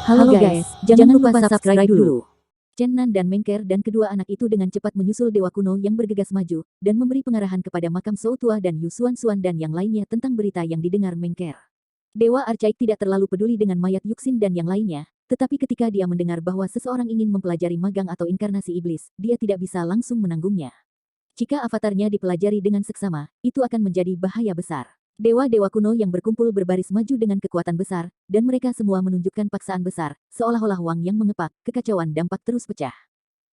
Halo guys, jangan lupa subscribe dulu. Chen Nan dan Mengker dan kedua anak itu dengan cepat menyusul dewa kuno yang bergegas maju, dan memberi pengarahan kepada makam Soutua dan Yu Xuan dan yang lainnya tentang berita yang didengar Mengker. Dewa Archaik tidak terlalu peduli dengan mayat Yuxin dan yang lainnya, tetapi ketika dia mendengar bahwa seseorang ingin mempelajari magang atau inkarnasi iblis, dia tidak bisa langsung menanggungnya. Jika avatarnya dipelajari dengan seksama, itu akan menjadi bahaya besar. Dewa-dewa kuno yang berkumpul berbaris maju dengan kekuatan besar, dan mereka semua menunjukkan paksaan besar, seolah-olah Wang yang mengepak, kekacauan dampak terus pecah.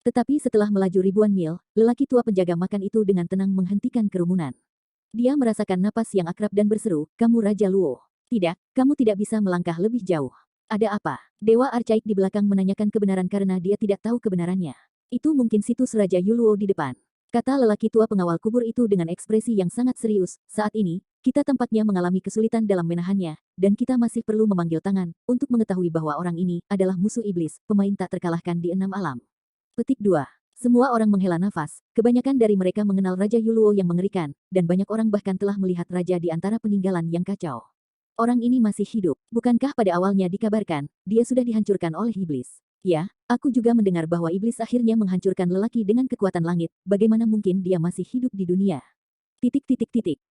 Tetapi setelah melaju ribuan mil, lelaki tua penjaga makan itu dengan tenang menghentikan kerumunan. Dia merasakan napas yang akrab dan berseru, "Kamu Raja Luo. Tidak, kamu tidak bisa melangkah lebih jauh. Ada apa?" Dewa Archaik di belakang menanyakan kebenaran karena dia tidak tahu kebenarannya. Itu mungkin situs Raja Yuluo di depan, kata lelaki tua pengawal kubur itu dengan ekspresi yang sangat serius. Saat ini, kita tampaknya mengalami kesulitan dalam menahannya, dan kita masih perlu memanggil tangan, untuk mengetahui bahwa orang ini adalah musuh iblis, pemain tak terkalahkan di 6 alam. Petik 2. Semua orang menghela nafas, kebanyakan dari mereka mengenal Raja Yuluo yang mengerikan, dan banyak orang bahkan telah melihat raja di antara peninggalan yang kacau. Orang ini masih hidup, bukankah pada awalnya dikabarkan, dia sudah dihancurkan oleh iblis? Ya, aku juga mendengar bahwa iblis akhirnya menghancurkan lelaki dengan kekuatan langit, bagaimana mungkin dia masih hidup di dunia?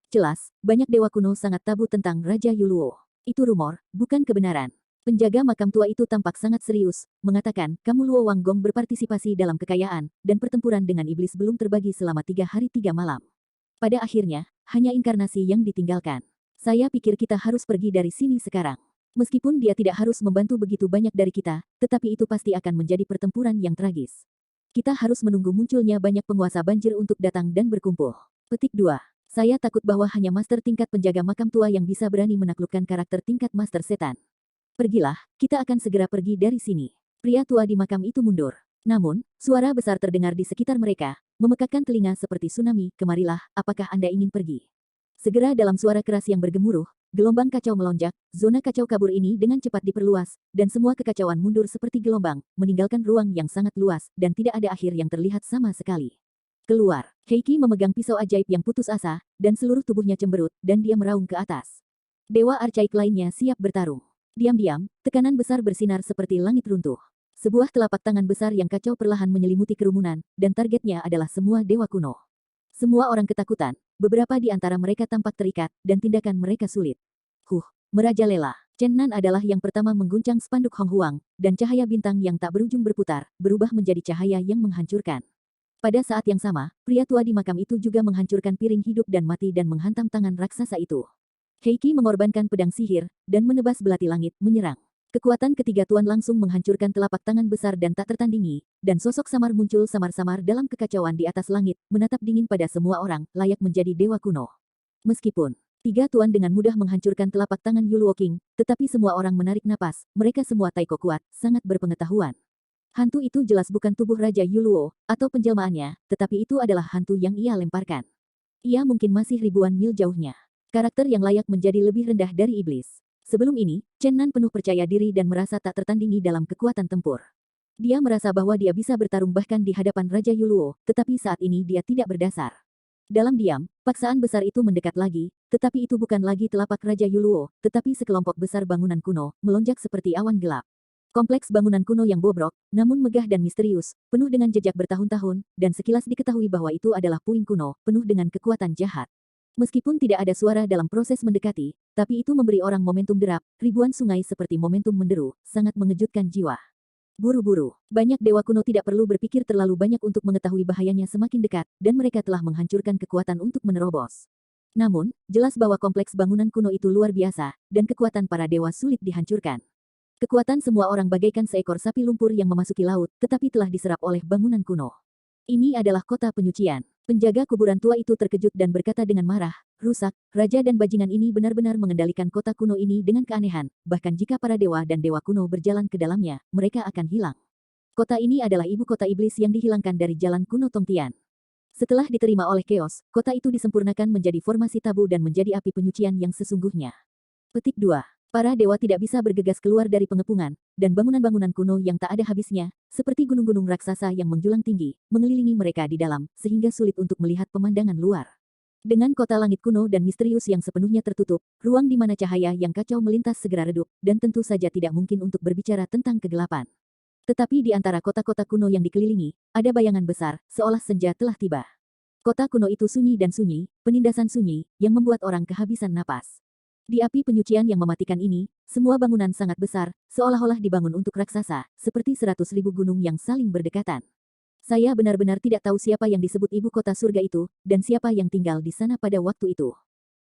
Jelas, banyak dewa kuno sangat tabu tentang Raja Yuluo. Itu rumor, bukan kebenaran. Penjaga makam tua itu tampak sangat serius, mengatakan, kamu Luo Wanggong berpartisipasi dalam kekayaan, dan pertempuran dengan iblis belum terbagi selama 3 hari 3 malam. Pada akhirnya, hanya inkarnasi yang ditinggalkan. Saya pikir kita harus pergi dari sini sekarang. Meskipun dia tidak harus membantu begitu banyak dari kita, tetapi itu pasti akan menjadi pertempuran yang tragis. Kita harus menunggu munculnya banyak penguasa banjir untuk datang dan berkumpul. Petik 2. Saya takut bahwa hanya master tingkat penjaga makam tua yang bisa berani menaklukkan karakter tingkat master setan. Pergilah, kita akan segera pergi dari sini. Pria tua di makam itu mundur. Namun, suara besar terdengar di sekitar mereka, memekakkan telinga seperti tsunami. Kemarilah, apakah Anda ingin pergi? Segera dalam suara keras yang bergemuruh, gelombang kacau melonjak, zona kacau kabur ini dengan cepat diperluas, dan semua kekacauan mundur seperti gelombang, meninggalkan ruang yang sangat luas, dan tidak ada akhir yang terlihat sama sekali. Keluar, Heiki memegang pisau ajaib yang putus asa, dan seluruh tubuhnya cemberut, dan dia meraung ke atas. Dewa Archaik lainnya siap bertarung. Diam-diam, tekanan besar bersinar seperti langit runtuh. Sebuah telapak tangan besar yang kacau perlahan menyelimuti kerumunan, dan targetnya adalah semua dewa kuno. Semua orang ketakutan, beberapa di antara mereka tampak terikat, dan tindakan mereka sulit. Merajalela. Chen Nan adalah yang pertama mengguncang spanduk Hong Huang, dan cahaya bintang yang tak berujung berputar, berubah menjadi cahaya yang menghancurkan. Pada saat yang sama, pria tua di makam itu juga menghancurkan piring hidup dan mati dan menghantam tangan raksasa itu. Heiki mengorbankan pedang sihir, dan menebas belati langit, menyerang. Kekuatan ketiga tuan langsung menghancurkan telapak tangan besar dan tak tertandingi, dan sosok samar muncul samar-samar dalam kekacauan di atas langit, menatap dingin pada semua orang, layak menjadi dewa kuno. Meskipun tiga tuan dengan mudah menghancurkan telapak tangan Yuluo King, tetapi semua orang menarik napas, mereka semua taiko kuat, sangat berpengetahuan. Hantu itu jelas bukan tubuh Raja Yuluo, atau penjelmaannya, tetapi itu adalah hantu yang ia lemparkan. Ia mungkin masih ribuan mil jauhnya. Karakter yang layak menjadi lebih rendah dari iblis. Sebelum ini, Chen Nan penuh percaya diri dan merasa tak tertandingi dalam kekuatan tempur. Dia merasa bahwa dia bisa bertarung bahkan di hadapan Raja Yuluo, tetapi saat ini dia tidak berdasar. Dalam diam, paksaan besar itu mendekat lagi, tetapi itu bukan lagi telapak Raja Yuluo, tetapi sekelompok besar bangunan kuno, melonjak seperti awan gelap. Kompleks bangunan kuno yang bobrok, namun megah dan misterius, penuh dengan jejak bertahun-tahun, dan sekilas diketahui bahwa itu adalah puing kuno, penuh dengan kekuatan jahat. Meskipun tidak ada suara dalam proses mendekati, tapi itu memberi orang momentum derap, ribuan sungai seperti momentum menderu, sangat mengejutkan jiwa. Buru-buru, banyak dewa kuno tidak perlu berpikir terlalu banyak untuk mengetahui bahayanya semakin dekat, dan mereka telah menghancurkan kekuatan untuk menerobos. Namun, jelas bahwa kompleks bangunan kuno itu luar biasa, dan kekuatan para dewa sulit dihancurkan. Kekuatan semua orang bagaikan seekor sapi lumpur yang memasuki laut, tetapi telah diserap oleh bangunan kuno. Ini adalah kota penyucian. Penjaga kuburan tua itu terkejut dan berkata dengan marah, rusak, raja dan bajingan ini benar-benar mengendalikan kota kuno ini dengan keanehan, bahkan jika para dewa dan dewa kuno berjalan ke dalamnya, mereka akan hilang. Kota ini adalah ibu kota iblis yang dihilangkan dari jalan kuno Tongtian. Setelah diterima oleh Chaos, kota itu disempurnakan menjadi formasi tabu dan menjadi api penyucian yang sesungguhnya. Petik 2. Para dewa tidak bisa bergegas keluar dari pengepungan, dan bangunan-bangunan kuno yang tak ada habisnya, seperti gunung-gunung raksasa yang menjulang tinggi, mengelilingi mereka di dalam, sehingga sulit untuk melihat pemandangan luar. Dengan kota langit kuno dan misterius yang sepenuhnya tertutup, ruang di mana cahaya yang kacau melintas segera redup, dan tentu saja tidak mungkin untuk berbicara tentang kegelapan. Tetapi di antara kota-kota kuno yang dikelilingi, ada bayangan besar, seolah senja telah tiba. Kota kuno itu sunyi dan sunyi, penindasan sunyi, yang membuat orang kehabisan napas. Di api penyucian yang mematikan ini, semua bangunan sangat besar, seolah-olah dibangun untuk raksasa, seperti 100.000 gunung yang saling berdekatan. Saya benar-benar tidak tahu siapa yang disebut ibu kota surga itu, dan siapa yang tinggal di sana pada waktu itu.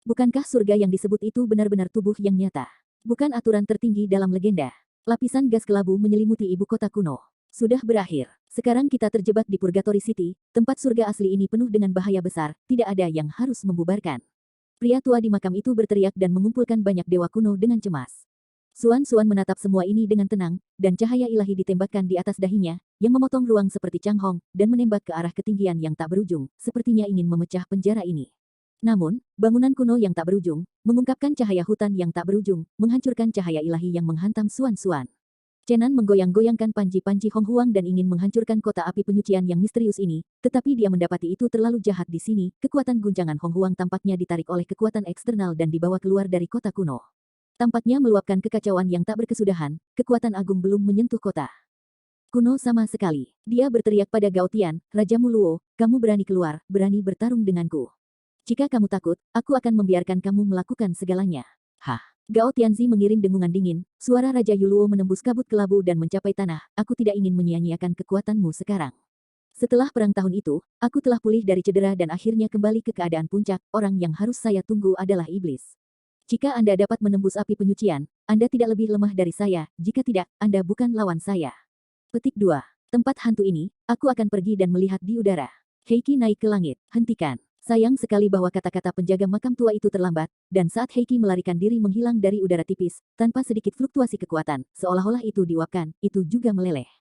Bukankah surga yang disebut itu benar-benar tubuh yang nyata? Bukan aturan tertinggi dalam legenda. Lapisan gas kelabu menyelimuti ibu kota kuno. Sudah berakhir. Sekarang kita terjebak di Purgatory City, tempat surga asli ini penuh dengan bahaya besar, tidak ada yang harus membubarkan. Pria tua di makam itu berteriak dan mengumpulkan banyak dewa kuno dengan cemas. Suan-Suan menatap semua ini dengan tenang, dan cahaya ilahi ditembakkan di atas dahinya, yang memotong ruang seperti Chang Hong, dan menembak ke arah ketinggian yang tak berujung, sepertinya ingin memecah penjara ini. Namun, bangunan kuno yang tak berujung, mengungkapkan cahaya hutan yang tak berujung, menghancurkan cahaya ilahi yang menghantam Suan-Suan. Chenan menggoyang-goyangkan panji-panji Hong Huang dan ingin menghancurkan kota api penyucian yang misterius ini, tetapi dia mendapati itu terlalu jahat di sini, kekuatan guncangan Hong Huang tampaknya ditarik oleh kekuatan eksternal dan dibawa keluar dari kota kuno. Tampaknya meluapkan kekacauan yang tak berkesudahan, kekuatan agung belum menyentuh kota kuno sama sekali. Dia berteriak pada Gao Tian, Raja Muluo, kamu berani keluar, berani bertarung denganku. Jika kamu takut, aku akan membiarkan kamu melakukan segalanya. Hah? Gao Tianzi mengirim dengungan dingin, suara Raja Yuluo menembus kabut kelabu dan mencapai tanah, aku tidak ingin menyia-nyiakan kekuatanmu sekarang. Setelah perang tahun itu, aku telah pulih dari cedera dan akhirnya kembali ke keadaan puncak, orang yang harus saya tunggu adalah iblis. Jika Anda dapat menembus api penyucian, Anda tidak lebih lemah dari saya, jika tidak, Anda bukan lawan saya. Petik 2. Tempat hantu ini, aku akan pergi dan melihat di udara. Heiki naik ke langit, hentikan. Sayang sekali bahwa kata-kata penjaga makam tua itu terlambat, dan saat Heiki melarikan diri menghilang dari udara tipis, tanpa sedikit fluktuasi kekuatan, seolah-olah itu diuapkan, itu juga meleleh.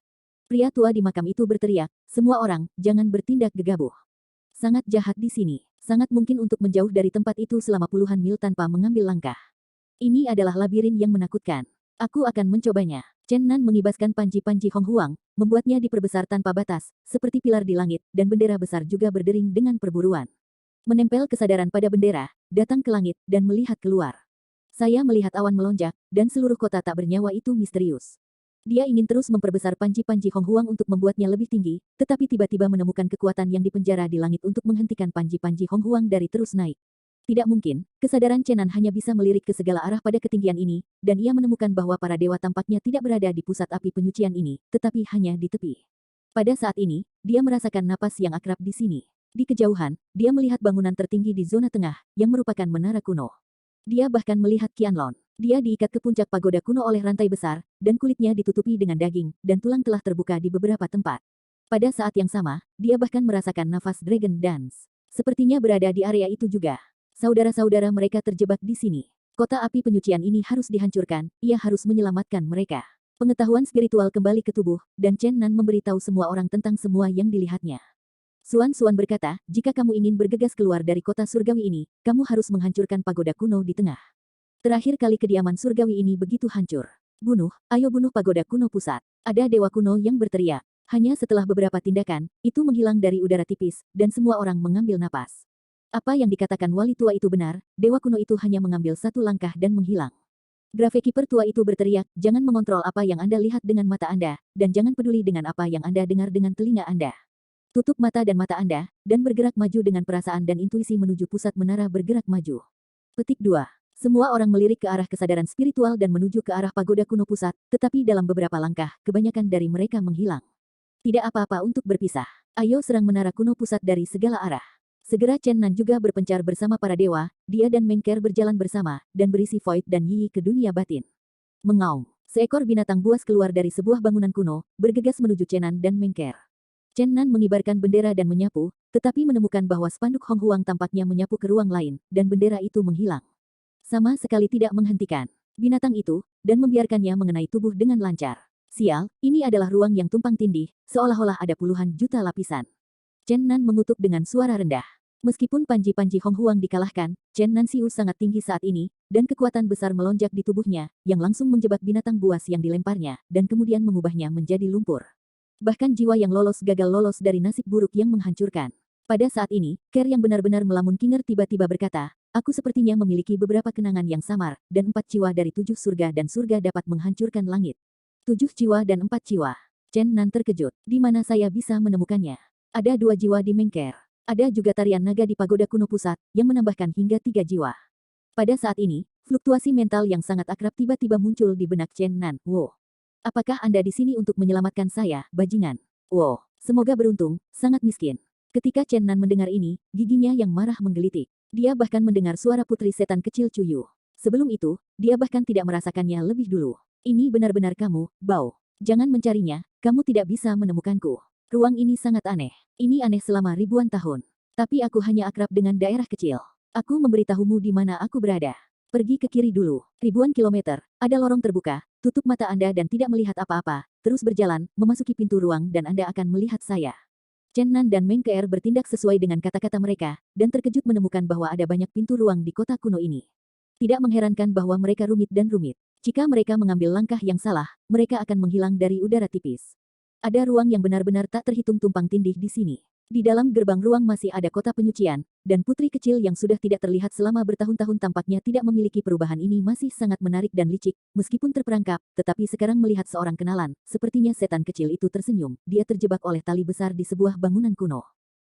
Pria tua di makam itu berteriak, semua orang, jangan bertindak gegabah. Sangat jahat di sini, sangat mungkin untuk menjauh dari tempat itu selama puluhan mil tanpa mengambil langkah. Ini adalah labirin yang menakutkan. Aku akan mencobanya. Chen Nan mengibaskan panji-panji Hong Huang, membuatnya diperbesar tanpa batas, seperti pilar di langit, dan bendera besar juga berdering dengan perburuan. Menempel kesadaran pada bendera, datang ke langit, dan melihat keluar. Saya melihat awan melonjak, dan seluruh kota tak bernyawa itu misterius. Dia ingin terus memperbesar panji-panji Hong Huang untuk membuatnya lebih tinggi, tetapi tiba-tiba menemukan kekuatan yang dipenjara di langit untuk menghentikan panji-panji Hong Huang dari terus naik. Tidak mungkin, kesadaran Chenan hanya bisa melirik ke segala arah pada ketinggian ini, dan ia menemukan bahwa para dewa tampaknya tidak berada di pusat api penyucian ini, tetapi hanya di tepi. Pada saat ini, dia merasakan napas yang akrab di sini. Di kejauhan, dia melihat bangunan tertinggi di zona tengah, yang merupakan menara kuno. Dia bahkan melihat Qianlong. Dia diikat ke puncak pagoda kuno oleh rantai besar, dan kulitnya ditutupi dengan daging, dan tulang telah terbuka di beberapa tempat. Pada saat yang sama, dia bahkan merasakan nafas Dragon Dance. Sepertinya berada di area itu juga. Saudara-saudara mereka terjebak di sini. Kota api penyucian ini harus dihancurkan, ia harus menyelamatkan mereka. Pengetahuan spiritual kembali ke tubuh, dan Chen Nan memberitahu semua orang tentang semua yang dilihatnya. Suan-Suan berkata, jika kamu ingin bergegas keluar dari kota surgawi ini, kamu harus menghancurkan pagoda kuno di tengah. Terakhir kali kediaman surgawi ini begitu hancur. Bunuh, ayo bunuh pagoda kuno pusat. Ada dewa kuno yang berteriak. Hanya setelah beberapa tindakan, itu menghilang dari udara tipis, dan semua orang mengambil napas. Apa yang dikatakan wali tua itu benar, dewa kuno itu hanya mengambil satu langkah dan menghilang. Gravekeeper tua itu berteriak, jangan mengontrol apa yang Anda lihat dengan mata Anda, dan jangan peduli dengan apa yang Anda dengar dengan telinga Anda. Tutup mata dan mata Anda, dan bergerak maju dengan perasaan dan intuisi menuju pusat menara bergerak maju. Petik 2. Semua orang melirik ke arah kesadaran spiritual dan menuju ke arah pagoda kuno pusat, tetapi dalam beberapa langkah, kebanyakan dari mereka menghilang. Tidak apa-apa untuk berpisah. Ayo serang menara kuno pusat dari segala arah. Segera Chen Nan juga berpencar bersama para dewa, dia dan Mengker berjalan bersama, dan berisi Void dan Yi ke dunia batin. Mengaum. Seekor binatang buas keluar dari sebuah bangunan kuno, bergegas menuju Chen Nan dan Mengker. Chen Nan mengibarkan bendera dan menyapu, tetapi menemukan bahwa spanduk Hong Huang tampaknya menyapu ke ruang lain, dan bendera itu menghilang. Sama sekali tidak menghentikan binatang itu, dan membiarkannya mengenai tubuh dengan lancar. Sial, ini adalah ruang yang tumpang tindih, seolah-olah ada puluhan juta lapisan. Chen Nan mengutuk dengan suara rendah. Meskipun panji-panji Hong Huang dikalahkan, Chen Nan Siu sangat tinggi saat ini, dan kekuatan besar melonjak di tubuhnya, yang langsung menjebak binatang buas yang dilemparnya, dan kemudian mengubahnya menjadi lumpur. Bahkan jiwa yang lolos gagal lolos dari nasib buruk yang menghancurkan. Pada saat ini, Ker yang benar-benar melamun kinger tiba-tiba berkata, aku sepertinya memiliki beberapa kenangan yang samar, dan 4 jiwa dari 7 surga dan surga dapat menghancurkan langit. 7 jiwa dan 4 jiwa. Chen Nan terkejut. Di mana saya bisa menemukannya? Ada 2 jiwa di Mengker. Ada juga tarian naga di pagoda kuno pusat, yang menambahkan hingga 3 jiwa. Pada saat ini, fluktuasi mental yang sangat akrab tiba-tiba muncul di benak Chen Nan. Wow. Apakah Anda di sini untuk menyelamatkan saya, bajingan? Wow. Semoga beruntung, sangat miskin. Ketika Chen Nan mendengar ini, giginya yang marah menggelitik. Dia bahkan mendengar suara putri setan kecil Cuyu. Sebelum itu, dia bahkan tidak merasakannya lebih dulu. Ini benar-benar kamu, Bao. Jangan mencarinya, kamu tidak bisa menemukanku. Ruang ini sangat aneh. Ini aneh selama ribuan tahun. Tapi aku hanya akrab dengan daerah kecil. Aku memberitahumu di mana aku berada. Pergi ke kiri dulu. Ribuan kilometer, ada lorong terbuka, tutup mata Anda dan tidak melihat apa-apa, terus berjalan, memasuki pintu ruang dan Anda akan melihat saya. Chen Nan dan Meng Keer bertindak sesuai dengan kata-kata mereka, dan terkejut menemukan bahwa ada banyak pintu ruang di kota kuno ini. Tidak mengherankan bahwa mereka rumit dan rumit. Jika mereka mengambil langkah yang salah, mereka akan menghilang dari udara tipis. Ada ruang yang benar-benar tak terhitung tumpang tindih di sini. Di dalam gerbang ruang masih ada kota penyucian, dan putri kecil yang sudah tidak terlihat selama bertahun-tahun tampaknya tidak memiliki perubahan ini masih sangat menarik dan licik, meskipun terperangkap, tetapi sekarang melihat seorang kenalan, sepertinya setan kecil itu tersenyum, dia terjebak oleh tali besar di sebuah bangunan kuno.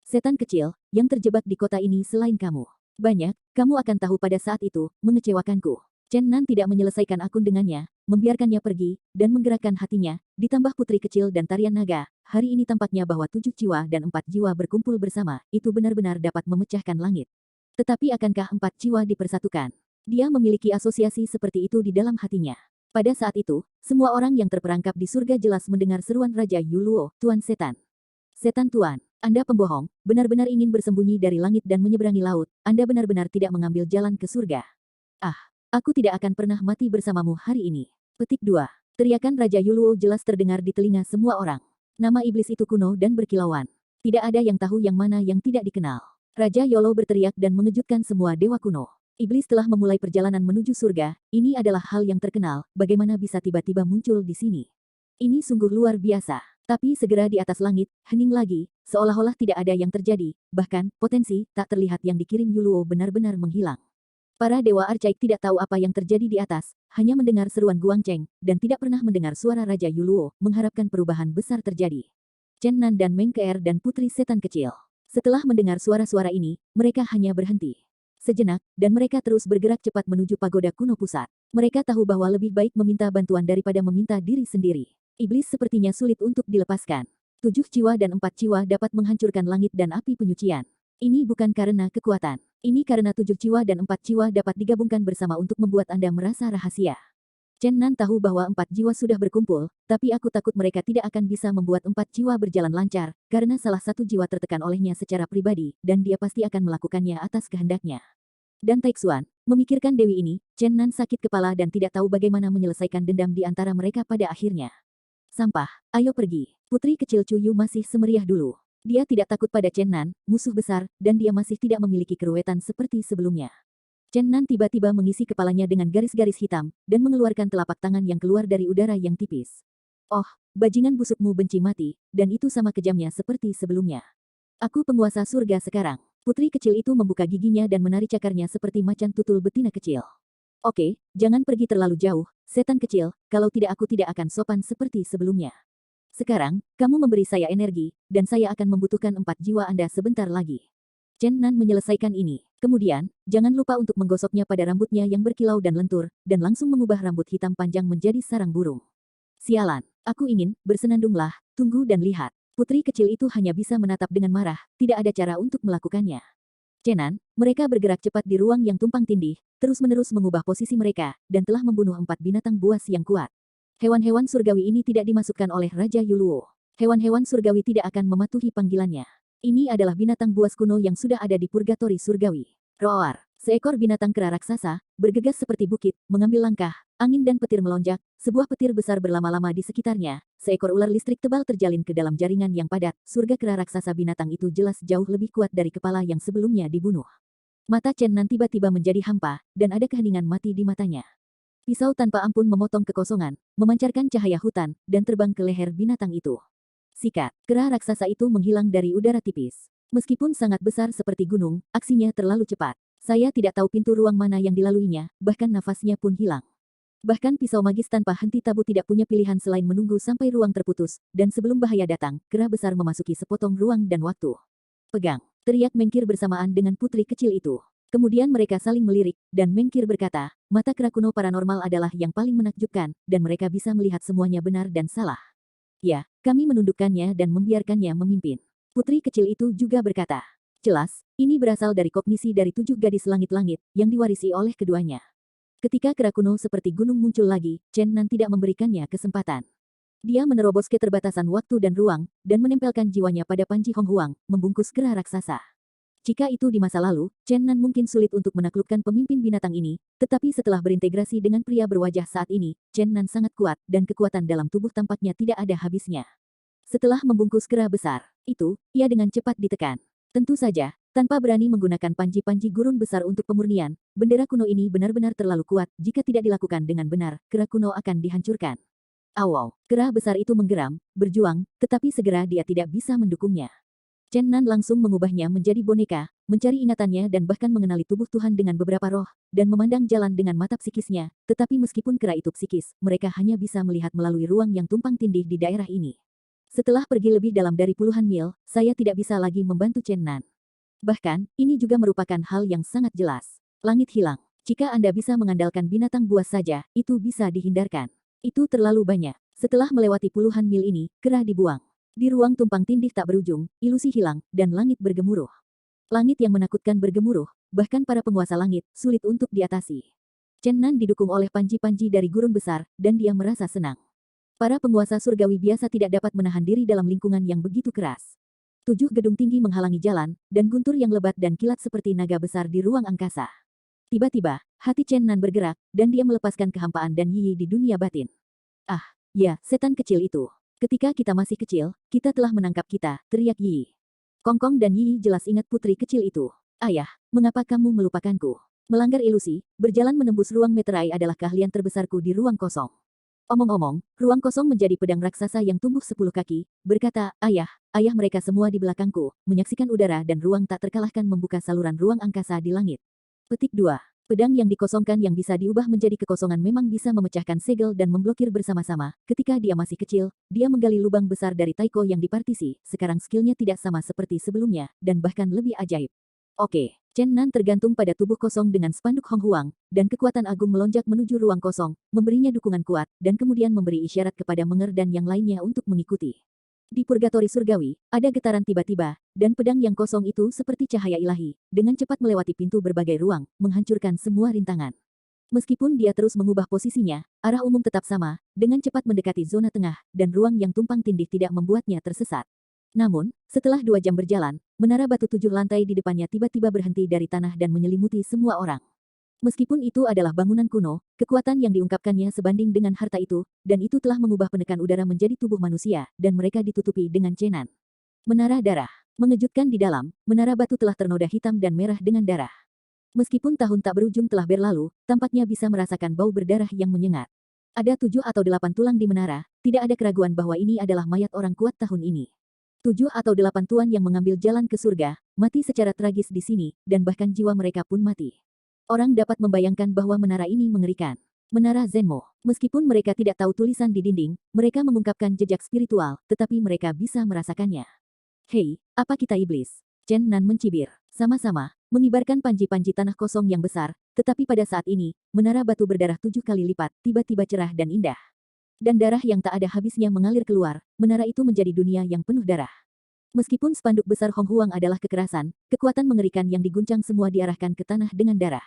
Setan kecil, yang terjebak di kota ini selain kamu. Banyak, kamu akan tahu pada saat itu, mengecewakanku. Chen Nan tidak menyelesaikan akun dengannya, membiarkannya pergi, dan menggerakkan hatinya, ditambah putri kecil dan tarian naga. Hari ini tampaknya bahwa 7 jiwa dan 4 jiwa berkumpul bersama, itu benar-benar dapat memecahkan langit. Tetapi akankah 4 jiwa dipersatukan? Dia memiliki asosiasi seperti itu di dalam hatinya. Pada saat itu, semua orang yang terperangkap di surga jelas mendengar seruan Raja Yuluo, Tuan Setan. Setan Tuan, Anda pembohong, benar-benar ingin bersembunyi dari langit dan menyeberangi laut, Anda benar-benar tidak mengambil jalan ke surga. Ah, aku tidak akan pernah mati bersamamu hari ini. Petik 2. Teriakan Raja Yuluo jelas terdengar di telinga semua orang. Nama iblis itu kuno dan berkilauan. Tidak ada yang tahu yang mana yang tidak dikenal. Raja Yolo berteriak dan mengejutkan semua dewa kuno. Iblis telah memulai perjalanan menuju surga, ini adalah hal yang terkenal, bagaimana bisa tiba-tiba muncul di sini. Ini sungguh luar biasa. Tapi segera di atas langit, hening lagi, seolah-olah tidak ada yang terjadi, bahkan, potensi, tak terlihat yang dikirim Yuluo benar-benar menghilang. Para dewa arcaik tidak tahu apa yang terjadi di atas, hanya mendengar seruan Guangcheng, dan tidak pernah mendengar suara Raja Yuluo, mengharapkan perubahan besar terjadi. Chen Nan dan Meng Keer dan putri setan kecil. Setelah mendengar suara-suara ini, mereka hanya berhenti. Sejenak, dan mereka terus bergerak cepat menuju pagoda kuno pusat. Mereka tahu bahwa lebih baik meminta bantuan daripada meminta diri sendiri. Iblis sepertinya sulit untuk dilepaskan. 7 jiwa dan 4 jiwa dapat menghancurkan langit dan api penyucian. Ini bukan karena kekuatan. Ini karena 7 jiwa dan 4 jiwa dapat digabungkan bersama untuk membuat Anda merasa rahasia. Chen Nan tahu bahwa 4 jiwa sudah berkumpul, tapi aku takut mereka tidak akan bisa membuat 4 jiwa berjalan lancar, karena salah satu jiwa tertekan olehnya secara pribadi, dan dia pasti akan melakukannya atas kehendaknya. Dan Taixuan, memikirkan Dewi ini, Chen Nan sakit kepala dan tidak tahu bagaimana menyelesaikan dendam di antara mereka pada akhirnya. Sampah, ayo pergi. Putri kecil Cuyu masih semeriah dulu. Dia tidak takut pada Chen Nan, musuh besar, dan dia masih tidak memiliki keruwetan seperti sebelumnya. Chen Nan tiba-tiba mengisi kepalanya dengan garis-garis hitam, dan mengeluarkan telapak tangan yang keluar dari udara yang tipis. Oh, bajingan busukmu benci mati, dan itu sama kejamnya seperti sebelumnya. Aku penguasa surga sekarang. Putri kecil itu membuka giginya dan menari cakarnya seperti macan tutul betina kecil. Oke, jangan pergi terlalu jauh, setan kecil, kalau tidak aku tidak akan sopan seperti sebelumnya. Sekarang, kamu memberi saya energi, dan saya akan membutuhkan 4 jiwa Anda sebentar lagi. Chen Nan menyelesaikan ini. Kemudian, jangan lupa untuk menggosoknya pada rambutnya yang berkilau dan lentur, dan langsung mengubah rambut hitam panjang menjadi sarang burung. Sialan, aku ingin, bersenandunglah, tunggu dan lihat. Putri kecil itu hanya bisa menatap dengan marah, tidak ada cara untuk melakukannya. Chen Nan, mereka bergerak cepat di ruang yang tumpang tindih, terus-menerus mengubah posisi mereka, dan telah membunuh 4 binatang buas yang kuat. Hewan-hewan surgawi ini tidak dimasukkan oleh Raja Yuluo. Hewan-hewan surgawi tidak akan mematuhi panggilannya. Ini adalah binatang buas kuno yang sudah ada di purgatori surgawi. Roar! Seekor binatang kera raksasa, bergegas seperti bukit, mengambil langkah, angin dan petir melonjak, sebuah petir besar berlama-lama di sekitarnya, seekor ular listrik tebal terjalin ke dalam jaringan yang padat, surga kera raksasa binatang itu jelas jauh lebih kuat dari kepala yang sebelumnya dibunuh. Mata Chen Nan tiba-tiba menjadi hampa, dan ada keheningan mati di matanya. Pisau tanpa ampun memotong kekosongan, memancarkan cahaya hutan, dan terbang ke leher binatang itu. Sikat, kera raksasa itu menghilang dari udara tipis. Meskipun sangat besar seperti gunung, aksinya terlalu cepat. Saya tidak tahu pintu ruang mana yang dilaluinya, bahkan nafasnya pun hilang. Bahkan pisau magis tanpa henti tabu tidak punya pilihan selain menunggu sampai ruang terputus, dan sebelum bahaya datang, kera besar memasuki sepotong ruang dan waktu. Pegang, teriak Mengkir bersamaan dengan putri kecil itu. Kemudian mereka saling melirik, dan Mengkir berkata, mata kera kuno paranormal adalah yang paling menakjubkan, dan mereka bisa melihat semuanya benar dan salah. Ya, kami menundukkannya dan membiarkannya memimpin. Putri kecil itu juga berkata, jelas, ini berasal dari kognisi dari 7 gadis langit-langit, yang diwarisi oleh keduanya. Ketika kera kuno seperti gunung muncul lagi, Chen Nan tidak memberikannya kesempatan. Dia menerobos keterbatasan waktu dan ruang, dan menempelkan jiwanya pada panji Hong Huang, membungkus kera raksasa. Jika itu di masa lalu, Chen Nan mungkin sulit untuk menaklukkan pemimpin binatang ini, tetapi setelah berintegrasi dengan pria berwajah saat ini, Chen Nan sangat kuat, dan kekuatan dalam tubuh tampaknya tidak ada habisnya. Setelah membungkus kera besar, itu, ia dengan cepat ditekan. Tentu saja, tanpa berani menggunakan panji-panji gurun besar untuk pemurnian, bendera kuno ini benar-benar terlalu kuat, jika tidak dilakukan dengan benar, kera kuno akan dihancurkan. Awau, kera besar itu menggeram, berjuang, tetapi segera dia tidak bisa mendukungnya. Chen Nan langsung mengubahnya menjadi boneka, mencari ingatannya dan bahkan mengenali tubuh Tuhan dengan beberapa roh, dan memandang jalan dengan mata psikisnya, tetapi meskipun kera itu psikis, mereka hanya bisa melihat melalui ruang yang tumpang tindih di daerah ini. Setelah pergi lebih dalam dari puluhan mil, saya tidak bisa lagi membantu Chen Nan. Bahkan, ini juga merupakan hal yang sangat jelas. Langit hilang. Jika Anda bisa mengandalkan binatang buas saja, itu bisa dihindarkan. Itu terlalu banyak. Setelah melewati puluhan mil ini, kera dibuang. Di ruang tumpang tindih tak berujung, ilusi hilang, dan langit bergemuruh. Langit yang menakutkan bergemuruh, bahkan para penguasa langit, sulit untuk diatasi. Chen Nan didukung oleh panji-panji dari gurun besar, dan dia merasa senang. Para penguasa surgawi biasa tidak dapat menahan diri dalam lingkungan yang begitu keras. 7 gedung tinggi menghalangi jalan, dan guntur yang lebat dan kilat seperti naga besar di ruang angkasa. Tiba-tiba, hati Chen Nan bergerak, dan dia melepaskan kehampaan dan Yi di dunia batin. Ah, ya, setan kecil itu. Ketika kita masih kecil, kita telah menangkap kita, teriak Yi. Kongkong dan Yi jelas ingat putri kecil itu. Ayah, mengapa kamu melupakanku? Melanggar ilusi, berjalan menembus ruang meterai adalah keahlian terbesarku di ruang kosong. Omong-omong, ruang kosong menjadi pedang raksasa yang tumbuh 10 kaki, berkata, ayah mereka semua di belakangku, menyaksikan udara dan ruang tak terkalahkan membuka saluran ruang angkasa di langit. Petik 2. Pedang yang dikosongkan yang bisa diubah menjadi kekosongan memang bisa memecahkan segel dan memblokir bersama-sama. Ketika dia masih kecil, dia menggali lubang besar dari taiko yang dipartisi, sekarang skillnya tidak sama seperti sebelumnya, dan bahkan lebih ajaib. Oke, Chen Nan tergantung pada tubuh kosong dengan spanduk Hong Huang, dan kekuatan agung melonjak menuju ruang kosong, memberinya dukungan kuat, dan kemudian memberi isyarat kepada Menger dan yang lainnya untuk mengikuti. Di purgatori surgawi, ada getaran tiba-tiba, dan pedang yang kosong itu seperti cahaya ilahi, dengan cepat melewati pintu berbagai ruang, menghancurkan semua rintangan. Meskipun dia terus mengubah posisinya, arah umum tetap sama, dengan cepat mendekati zona tengah, dan ruang yang tumpang tindih tidak membuatnya tersesat. Namun, setelah 2 jam berjalan, menara batu 7 lantai di depannya tiba-tiba berhenti dari tanah dan menyelimuti semua orang. Meskipun itu adalah bangunan kuno, kekuatan yang diungkapkannya sebanding dengan harta itu, dan itu telah mengubah penekan udara menjadi tubuh manusia, dan mereka ditutupi dengan cenan. Menara darah. Mengejutkan di dalam, menara batu telah ternoda hitam dan merah dengan darah. Meskipun tahun tak berujung telah berlalu, tampaknya bisa merasakan bau berdarah yang menyengat. Ada 7 atau 8 tulang di menara, tidak ada keraguan bahwa ini adalah mayat orang kuat tahun ini. 7 atau 8 tuan yang mengambil jalan ke surga, mati secara tragis di sini, dan bahkan jiwa mereka pun mati. Orang dapat membayangkan bahwa menara ini mengerikan. Menara Zenmo. Meskipun mereka tidak tahu tulisan di dinding, mereka mengungkapkan jejak spiritual, tetapi mereka bisa merasakannya. Hei, apa kita iblis? Chen Nan mencibir. Sama-sama, mengibarkan panji-panji tanah kosong yang besar, tetapi pada saat ini, menara batu berdarah 7 kali lipat, tiba-tiba cerah dan indah. Dan darah yang tak ada habisnya mengalir keluar, menara itu menjadi dunia yang penuh darah. Meskipun spanduk besar Hong Huang adalah kekerasan, kekuatan mengerikan yang diguncang semua diarahkan ke tanah dengan darah.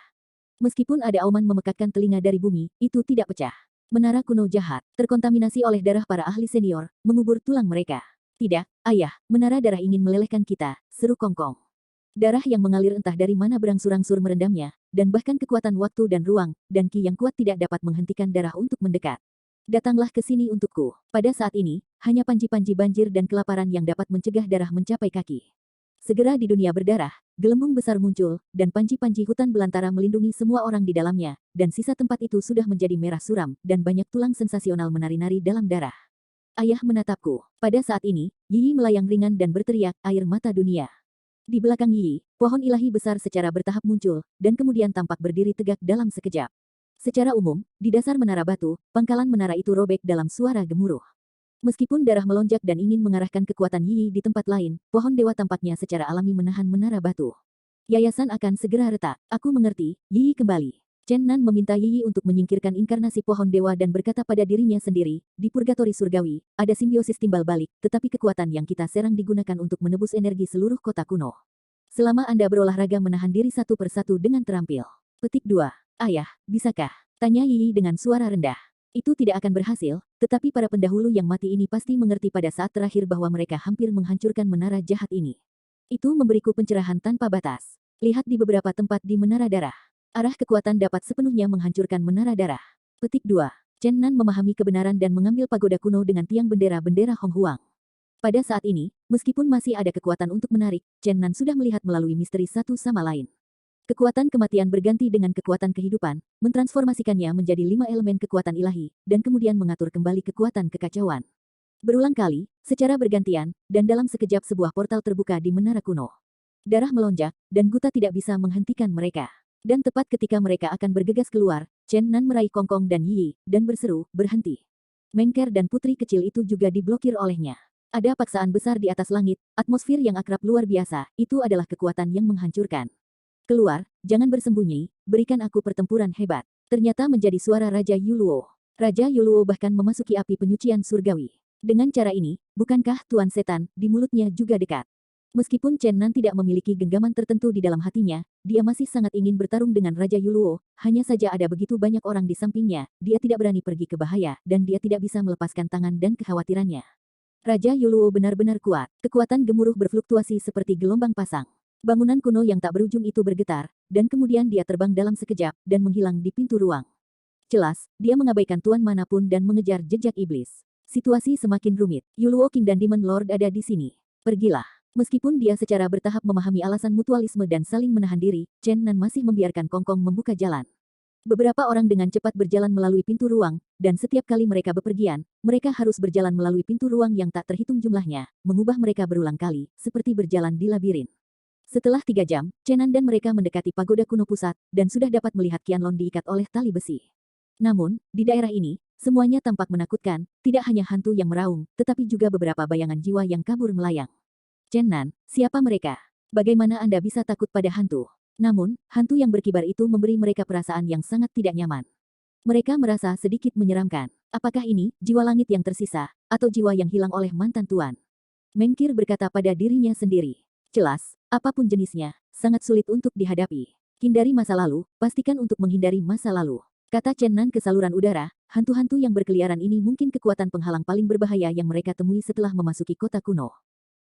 Meskipun ada auman memekakkan telinga dari bumi, itu tidak pecah. Menara kuno jahat, terkontaminasi oleh darah para ahli senior, mengubur tulang mereka. Tidak, ayah, menara darah ingin melelehkan kita, seru Kongkong. Darah yang mengalir entah dari mana berangsur-angsur merendamnya, dan bahkan kekuatan waktu dan ruang, dan ki yang kuat tidak dapat menghentikan darah untuk mendekat. Datanglah ke sini untukku. Pada saat ini, hanya panji-panji banjir dan kelaparan yang dapat mencegah darah mencapai kaki. Segera di dunia berdarah, gelembung besar muncul, dan panji-panji hutan belantara melindungi semua orang di dalamnya, dan sisa tempat itu sudah menjadi merah suram, dan banyak tulang sensasional menari-nari dalam darah. Ayah menatapku. Pada saat ini, Yi melayang ringan dan berteriak, air mata dunia. Di belakang Yi, pohon ilahi besar secara bertahap muncul, dan kemudian tampak berdiri tegak dalam sekejap. Secara umum, di dasar menara batu, pangkalan menara itu robek dalam suara gemuruh. Meskipun darah melonjak dan ingin mengarahkan kekuatan Yi di tempat lain, pohon dewa tampaknya secara alami menahan menara batu. Yayasan akan segera retak. Aku mengerti, Yi kembali. Chen Nan meminta Yi untuk menyingkirkan inkarnasi pohon dewa dan berkata pada dirinya sendiri, di purgatori surgawi, ada simbiosis timbal balik, tetapi kekuatan yang kita serang digunakan untuk menebus energi seluruh kota kuno. Selama Anda berolahraga menahan diri satu persatu dengan terampil. Petik 2. Ayah, bisakah? Tanya Yi dengan suara rendah. Itu tidak akan berhasil, tetapi para pendahulu yang mati ini pasti mengerti pada saat terakhir bahwa mereka hampir menghancurkan menara jahat ini. Itu memberiku pencerahan tanpa batas. Lihat di beberapa tempat di menara darah. Arah kekuatan dapat sepenuhnya menghancurkan menara darah. Petik 2. Chen Nan memahami kebenaran dan mengambil pagoda kuno dengan tiang bendera-bendera Hong Huang. Pada saat ini, meskipun masih ada kekuatan untuk menarik, Chen Nan sudah melihat melalui misteri satu sama lain. Kekuatan kematian berganti dengan kekuatan kehidupan, mentransformasikannya menjadi 5 elemen kekuatan ilahi, dan kemudian mengatur kembali kekuatan kekacauan. Berulang kali, secara bergantian, dan dalam sekejap sebuah portal terbuka di menara kuno. Darah melonjak, dan Guta tidak bisa menghentikan mereka. Dan tepat ketika mereka akan bergegas keluar, Chen Nan meraih Kongkong dan Yi, dan berseru, berhenti. Mengker dan putri kecil itu juga diblokir olehnya. Ada paksaan besar di atas langit, atmosfer yang akrab luar biasa, itu adalah kekuatan yang menghancurkan. Keluar, jangan bersembunyi, berikan aku pertempuran hebat. Ternyata menjadi suara Raja Yuluo. Raja Yuluo bahkan memasuki api penyucian surgawi. Dengan cara ini, bukankah Tuan Setan, di mulutnya juga dekat? Meskipun Chen Nan tidak memiliki genggaman tertentu di dalam hatinya, dia masih sangat ingin bertarung dengan Raja Yuluo, hanya saja ada begitu banyak orang di sampingnya, dia tidak berani pergi ke bahaya, dan dia tidak bisa melepaskan tangan dan kekhawatirannya. Raja Yuluo benar-benar kuat, kekuatan gemuruh berfluktuasi seperti gelombang pasang. Bangunan kuno yang tak berujung itu bergetar, dan kemudian dia terbang dalam sekejap, dan menghilang di pintu ruang. Jelas, dia mengabaikan tuan manapun dan mengejar jejak iblis. Situasi semakin rumit, Yuluo King dan Demon Lord ada di sini. Pergilah. Meskipun dia secara bertahap memahami alasan mutualisme dan saling menahan diri, Chen Nan masih membiarkan Kongkong membuka jalan. Beberapa orang dengan cepat berjalan melalui pintu ruang, dan setiap kali mereka bepergian, mereka harus berjalan melalui pintu ruang yang tak terhitung jumlahnya, mengubah mereka berulang kali, seperti berjalan di labirin. Setelah 3 jam, Chen Nan dan mereka mendekati pagoda kuno pusat, dan sudah dapat melihat Qianlong diikat oleh tali besi. Namun, di daerah ini, semuanya tampak menakutkan, tidak hanya hantu yang meraung, tetapi juga beberapa bayangan jiwa yang kabur melayang. Chen Nan, siapa mereka? Bagaimana Anda bisa takut pada hantu? Namun, hantu yang berkibar itu memberi mereka perasaan yang sangat tidak nyaman. Mereka merasa sedikit menyeramkan. Apakah ini jiwa langit yang tersisa, atau jiwa yang hilang oleh mantan tuan? Mengkir berkata pada dirinya sendiri. Jelas, apapun jenisnya, sangat sulit untuk dihadapi. Hindari masa lalu, pastikan untuk menghindari masa lalu. Kata Chen Nan ke saluran udara, hantu-hantu yang berkeliaran ini mungkin kekuatan penghalang paling berbahaya yang mereka temui setelah memasuki kota kuno.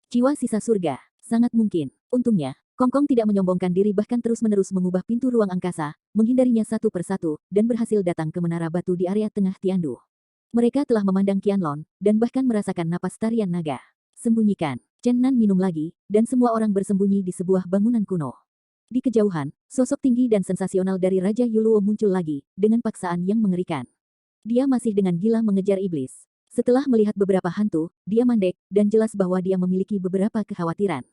Jiwa sisa surga, sangat mungkin. Untungnya, Kongkong tidak menyombongkan diri bahkan terus-menerus mengubah pintu ruang angkasa, menghindarinya satu persatu, dan berhasil datang ke menara batu di area tengah Tiandu. Mereka telah memandang Qianlong, dan bahkan merasakan napas tarian naga. Sembunyikan. Chen Nan minum lagi, dan semua orang bersembunyi di sebuah bangunan kuno. Di kejauhan, sosok tinggi dan sensasional dari Raja Yuluo muncul lagi, dengan paksaan yang mengerikan. Dia masih dengan gila mengejar iblis. Setelah melihat beberapa hantu, dia mandek, dan jelas bahwa dia memiliki beberapa kekhawatiran.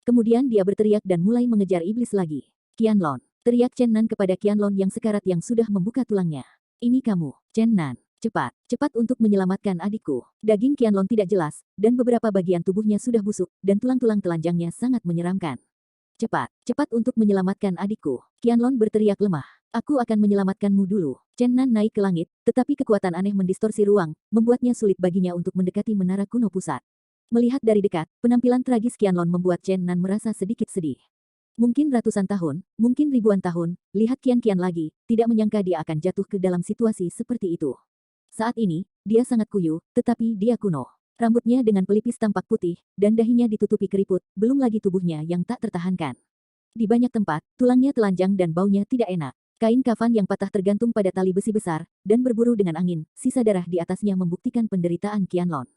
Kemudian dia berteriak dan mulai mengejar iblis lagi. Qianlong, teriak Chen Nan kepada Qianlong yang sekarat yang sudah membuka tulangnya. Ini kamu, Chen Nan. Cepat, cepat untuk menyelamatkan adikku. Daging Qianlong tidak jelas, dan beberapa bagian tubuhnya sudah busuk, dan tulang-tulang telanjangnya sangat menyeramkan. Cepat, cepat untuk menyelamatkan adikku. Qianlong berteriak lemah. Aku akan menyelamatkanmu dulu. Chen Nan naik ke langit, tetapi kekuatan aneh mendistorsi ruang, membuatnya sulit baginya untuk mendekati menara kuno pusat. Melihat dari dekat, penampilan tragis Qianlong membuat Chen Nan merasa sedikit sedih. Mungkin ratusan tahun, mungkin ribuan tahun, lihat Qian lagi, tidak menyangka dia akan jatuh ke dalam situasi seperti itu. Saat ini, dia sangat kuyu, tetapi dia kuno. Rambutnya dengan pelipis tampak putih, dan dahinya ditutupi keriput, belum lagi tubuhnya yang tak tertahankan. Di banyak tempat, tulangnya telanjang dan baunya tidak enak. Kain kafan yang patah tergantung pada tali besi besar, dan berburu dengan angin, sisa darah di atasnya membuktikan penderitaan Qianlong.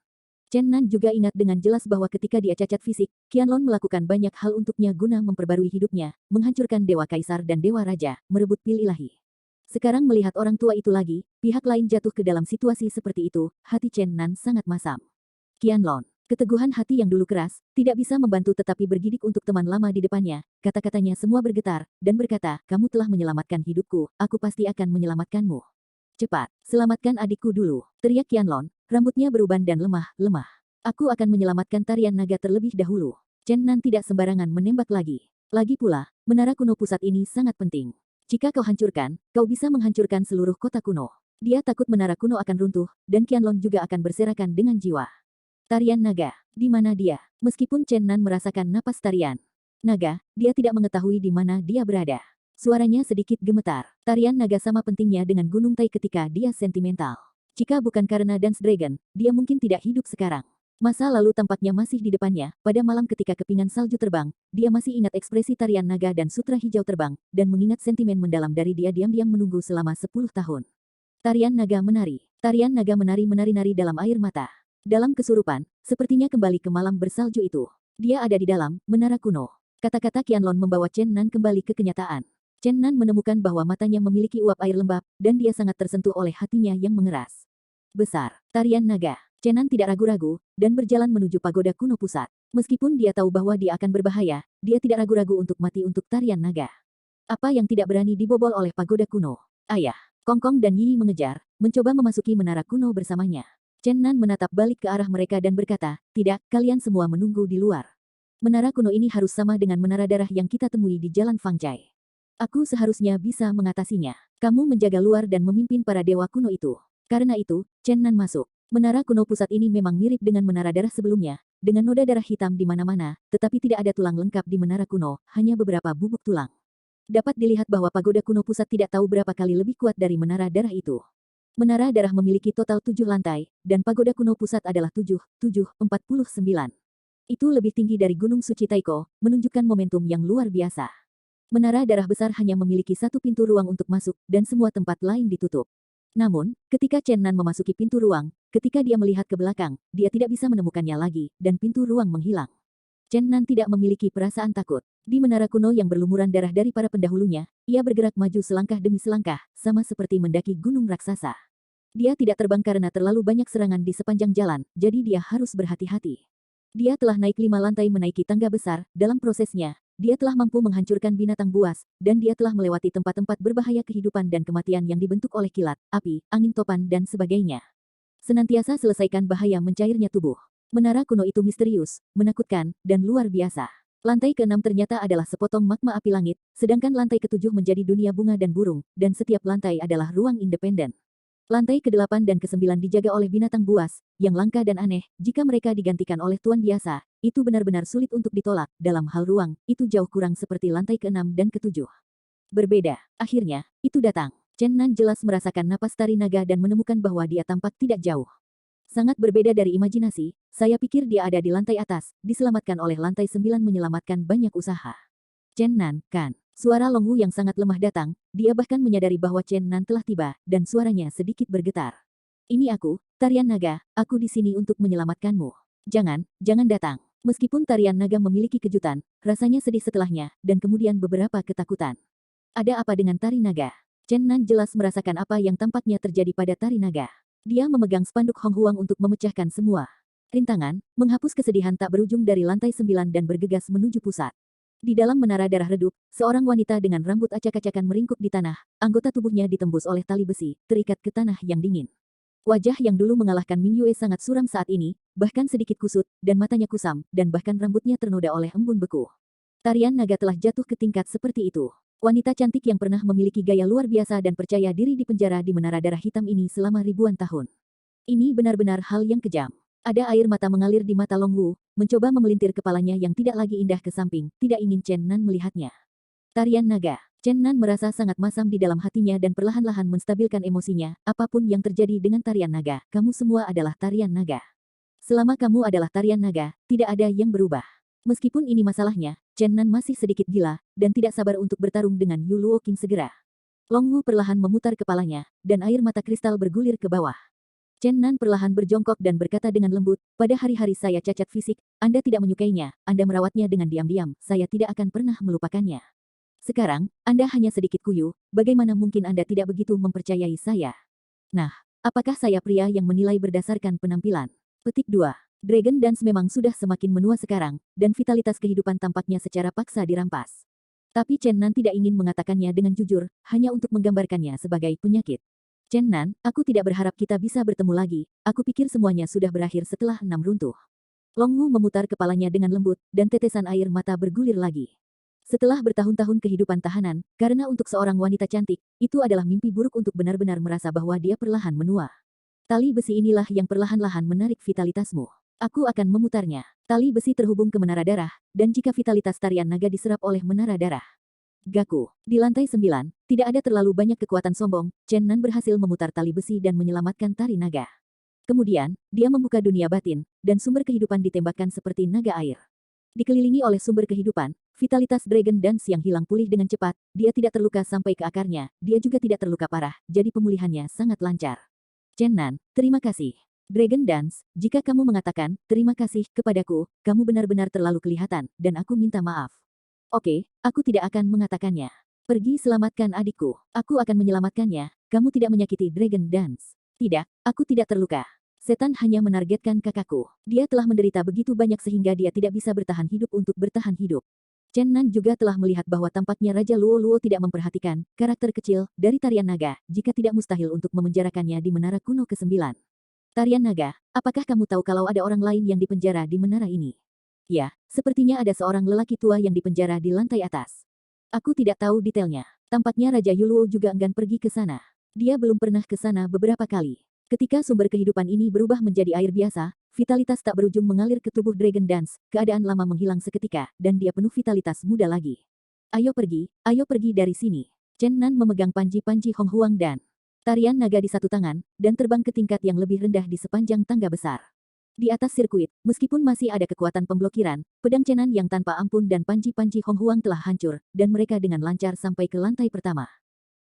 Chen Nan juga ingat dengan jelas bahwa ketika dia cacat fisik, Qianlong melakukan banyak hal untuknya guna memperbarui hidupnya, menghancurkan Dewa Kaisar dan Dewa Raja, merebut pil ilahi. Sekarang melihat orang tua itu lagi, pihak lain jatuh ke dalam situasi seperti itu, hati Chen Nan sangat masam. Qianlong, Keteguhan hati yang dulu keras, tidak bisa membantu tetapi bergidik untuk teman lama di depannya. Kata-katanya semua bergetar, dan berkata, kamu telah menyelamatkan hidupku, aku pasti akan menyelamatkanmu. Cepat, selamatkan adikku dulu, teriak Qianlong, rambutnya beruban dan lemah. Aku akan menyelamatkan tarian naga terlebih dahulu. Chen Nan tidak sembarangan menembak lagi. Lagi pula, menara kuno pusat ini sangat penting. Jika kau hancurkan, kau bisa menghancurkan seluruh kota kuno. Dia takut menara kuno akan runtuh, dan Qianlong juga akan berserakan dengan jiwa. Tarian naga, di mana dia? Meskipun Chen Nan merasakan napas tarian naga, dia tidak mengetahui di mana dia berada. Suaranya sedikit gemetar. Tarian naga sama pentingnya dengan Gunung Tai ketika dia sentimental. Jika bukan karena Dance Dragon, dia mungkin tidak hidup sekarang. Masa lalu tampaknya masih di depannya. Pada malam ketika kepingan salju terbang, dia masih ingat ekspresi tarian naga dan sutra hijau terbang, dan mengingat sentimen mendalam dari dia diam-diam menunggu selama 10 tahun. Tarian naga menari. Tarian naga menari-nari dalam air mata. Dalam kesurupan, sepertinya kembali ke malam bersalju itu. Dia ada di dalam menara kuno. Kata-kata Qianlong membawa Chen Nan kembali ke kenyataan. Chen Nan menemukan bahwa matanya memiliki uap air lembab, dan dia sangat tersentuh oleh hatinya yang mengeras. Besar, tarian naga. Chen Nan tidak ragu-ragu, dan berjalan menuju pagoda kuno pusat. Meskipun dia tahu bahwa dia akan berbahaya, dia tidak ragu-ragu untuk mati untuk tarian naga. Apa yang tidak berani dibobol oleh pagoda kuno? Ayah, Kong Kong dan Yi mengejar, mencoba memasuki menara kuno bersamanya. Chen Nan menatap balik ke arah mereka dan berkata, tidak, kalian semua menunggu di luar. Menara kuno ini harus sama dengan menara darah yang kita temui di Jalan Fangcai. Aku seharusnya bisa mengatasinya. Kamu menjaga luar dan memimpin para dewa kuno itu. Karena itu, Chen Nan masuk. Menara kuno pusat ini memang mirip dengan menara darah sebelumnya, dengan noda darah hitam di mana-mana, tetapi tidak ada tulang lengkap di menara kuno, hanya beberapa bubuk tulang. Dapat dilihat bahwa pagoda kuno pusat tidak tahu berapa kali lebih kuat dari menara darah itu. Menara darah memiliki total 7 lantai, dan pagoda kuno pusat adalah 49. Itu lebih tinggi dari Gunung Suci Taiko, menunjukkan momentum yang luar biasa. Menara darah besar hanya memiliki satu pintu ruang untuk masuk, dan semua tempat lain ditutup. Namun, ketika Chen Nan memasuki pintu ruang, ketika dia melihat ke belakang, dia tidak bisa menemukannya lagi, dan pintu ruang menghilang. Chen Nan tidak memiliki perasaan takut. Di menara kuno yang berlumuran darah dari para pendahulunya, ia bergerak maju selangkah demi selangkah, sama seperti mendaki gunung raksasa. Dia tidak terbang karena terlalu banyak serangan di sepanjang jalan, jadi dia harus berhati-hati. Dia telah naik 5 lantai menaiki tangga besar, dalam prosesnya, dia telah mampu menghancurkan binatang buas, dan dia telah melewati tempat-tempat berbahaya kehidupan dan kematian yang dibentuk oleh kilat, api, angin topan dan sebagainya. Senantiasa selesaikan bahaya mencairnya tubuh. Menara kuno itu misterius, menakutkan, dan luar biasa. Lantai ke-6 ternyata adalah sepotong magma api langit, sedangkan lantai ke-7 menjadi dunia bunga dan burung, dan setiap lantai adalah ruang independen. Lantai ke-8 dan ke-9 dijaga oleh binatang buas, yang langka dan aneh, jika mereka digantikan oleh tuan biasa, itu benar-benar sulit untuk ditolak, dalam hal ruang, itu jauh kurang seperti lantai ke-6 dan ke-7. Berbeda, akhirnya, itu datang. Chen Nan jelas merasakan napas tari naga dan menemukan bahwa dia tampak tidak jauh. Sangat berbeda dari imajinasi, saya pikir dia ada di lantai atas, diselamatkan oleh lantai 9 menyelamatkan banyak usaha. Chen Nan, kan? Suara Long Wu yang sangat lemah datang, dia bahkan menyadari bahwa Chen Nan telah tiba, dan suaranya sedikit bergetar. Ini aku, tarian naga, aku di sini untuk menyelamatkanmu. Jangan datang. Meskipun tarian naga memiliki kejutan, rasanya sedih setelahnya, dan kemudian beberapa ketakutan. Ada apa dengan tari naga? Chen Nan jelas merasakan apa yang tampaknya terjadi pada tari naga. Dia memegang spanduk Hong Huang untuk memecahkan semua rintangan, menghapus kesedihan tak berujung dari lantai 9 dan bergegas menuju pusat. Di dalam menara darah redup, seorang wanita dengan rambut acak-acakan meringkuk di tanah, anggota tubuhnya ditembus oleh tali besi, terikat ke tanah yang dingin. Wajah yang dulu mengalahkan Ming Yue sangat suram saat ini, bahkan sedikit kusut, dan matanya kusam, dan bahkan rambutnya ternoda oleh embun beku. Tarian naga telah jatuh ke tingkat seperti itu. Wanita cantik yang pernah memiliki gaya luar biasa dan percaya diri di penjara di menara darah hitam ini selama ribuan tahun. Ini benar-benar hal yang kejam. Ada air mata mengalir di mata Long Wu, mencoba memelintir kepalanya yang tidak lagi indah ke samping, tidak ingin Chen Nan melihatnya. Tarian naga. Chen Nan merasa sangat masam di dalam hatinya dan perlahan-lahan menstabilkan emosinya, apapun yang terjadi dengan tarian naga, kamu semua adalah tarian naga. Selama kamu adalah tarian naga, tidak ada yang berubah. Meskipun ini masalahnya, Chen Nan masih sedikit gila, dan tidak sabar untuk bertarung dengan Yu Luo Qing segera. Long Wu perlahan memutar kepalanya, dan air mata kristal bergulir ke bawah. Chen Nan perlahan berjongkok dan berkata dengan lembut, pada hari-hari saya cacat fisik, Anda tidak menyukainya, Anda merawatnya dengan diam-diam, saya tidak akan pernah melupakannya. Sekarang, Anda hanya sedikit kuyu, bagaimana mungkin Anda tidak begitu mempercayai saya? Nah, apakah saya pria yang menilai berdasarkan penampilan? Petik 2. Dragon Dance memang sudah semakin menua sekarang, dan vitalitas kehidupan tampaknya secara paksa dirampas. Tapi Chen Nan tidak ingin mengatakannya dengan jujur, hanya untuk menggambarkannya sebagai penyakit. Chen Nan, aku tidak berharap kita bisa bertemu lagi, aku pikir semuanya sudah berakhir setelah 6 runtuh. Long Wu memutar kepalanya dengan lembut, dan tetesan air mata bergulir lagi. Setelah bertahun-tahun kehidupan tahanan, karena untuk seorang wanita cantik, itu adalah mimpi buruk untuk benar-benar merasa bahwa dia perlahan menua. Tali besi inilah yang perlahan-lahan menarik vitalitasmu. Aku akan memutarnya. Tali besi terhubung ke menara darah, dan jika vitalitas tarian naga diserap oleh menara darah. Gaku. Di lantai 9, tidak ada terlalu banyak kekuatan sombong, Chen Nan berhasil memutar tali besi dan menyelamatkan tari naga. Kemudian, dia membuka dunia batin, dan sumber kehidupan ditembakkan seperti naga air. Dikelilingi oleh sumber kehidupan, vitalitas Dragon Dance yang hilang pulih dengan cepat, dia tidak terluka sampai ke akarnya, dia juga tidak terluka parah, jadi pemulihannya sangat lancar. Chen Nan, terima kasih. Dragon Dance, jika kamu mengatakan, terima kasih, kepadaku, kamu benar-benar terlalu kelihatan, dan aku minta maaf. Oke, aku tidak akan mengatakannya. Pergi selamatkan adikku, aku akan menyelamatkannya, kamu tidak menyakiti Dragon Dance. Tidak, aku tidak terluka. Setan hanya menargetkan kakakku. Dia telah menderita begitu banyak sehingga dia tidak bisa bertahan hidup untuk bertahan hidup. Chen Nan juga telah melihat bahwa tampaknya Raja Luo Luo tidak memperhatikan karakter kecil dari tarian naga, jika tidak mustahil untuk memenjarakannya di menara kuno ke-9. Tarian naga, apakah kamu tahu kalau ada orang lain yang dipenjara di menara ini? Ya, sepertinya ada seorang lelaki tua yang dipenjara di lantai atas. Aku tidak tahu detailnya. Tampaknya Raja Yuluo juga enggan pergi ke sana. Dia belum pernah ke sana beberapa kali. Ketika sumber kehidupan ini berubah menjadi air biasa, vitalitas tak berujung mengalir ke tubuh Dragon Dance, keadaan lama menghilang seketika, dan dia penuh vitalitas muda lagi. Ayo pergi dari sini. Chen Nan memegang panji-panji Hong Huang dan tarian naga di satu tangan, dan terbang ke tingkat yang lebih rendah di sepanjang tangga besar. Di atas sirkuit, meskipun masih ada kekuatan pemblokiran, pedang Chen Nan yang tanpa ampun dan panji-panji Hong Huang telah hancur, dan mereka dengan lancar sampai ke lantai pertama.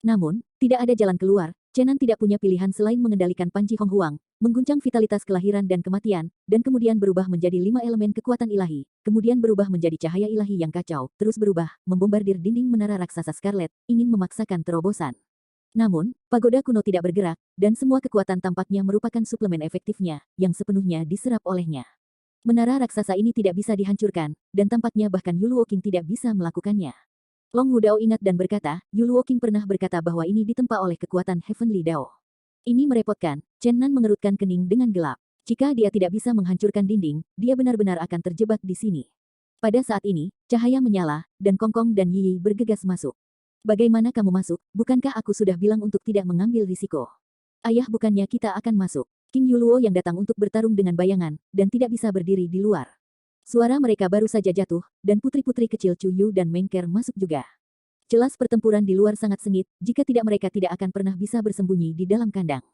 Namun, tidak ada jalan keluar, Chen Nan tidak punya pilihan selain mengendalikan panji Hong Huang, mengguncang vitalitas kelahiran dan kematian, dan kemudian berubah menjadi 5 elemen kekuatan ilahi, kemudian berubah menjadi cahaya ilahi yang kacau, terus berubah, membombardir dinding menara raksasa Scarlet, ingin memaksakan terobosan. Namun, pagoda kuno tidak bergerak, dan semua kekuatan tampaknya merupakan suplemen efektifnya, yang sepenuhnya diserap olehnya. Menara raksasa ini tidak bisa dihancurkan, dan tampaknya bahkan Yuluo King tidak bisa melakukannya. Long Wudao ingat dan berkata, Yuluo King pernah berkata bahwa ini ditempa oleh kekuatan Heavenly Dao. Ini merepotkan, Chen Nan mengerutkan kening dengan gelap. Jika dia tidak bisa menghancurkan dinding, dia benar-benar akan terjebak di sini. Pada saat ini, cahaya menyala, dan Kong Kong dan Yi Yi bergegas masuk. Bagaimana kamu masuk? Bukankah aku sudah bilang untuk tidak mengambil risiko? Ayah, bukannya kita akan masuk. King Yuluo yang datang untuk bertarung dengan bayangan, dan tidak bisa berdiri di luar. Suara mereka baru saja jatuh, dan putri-putri kecil Chu Yu dan Meng Ker masuk juga. Jelas pertempuran di luar sangat sengit, jika tidak mereka tidak akan pernah bisa bersembunyi di dalam kandang.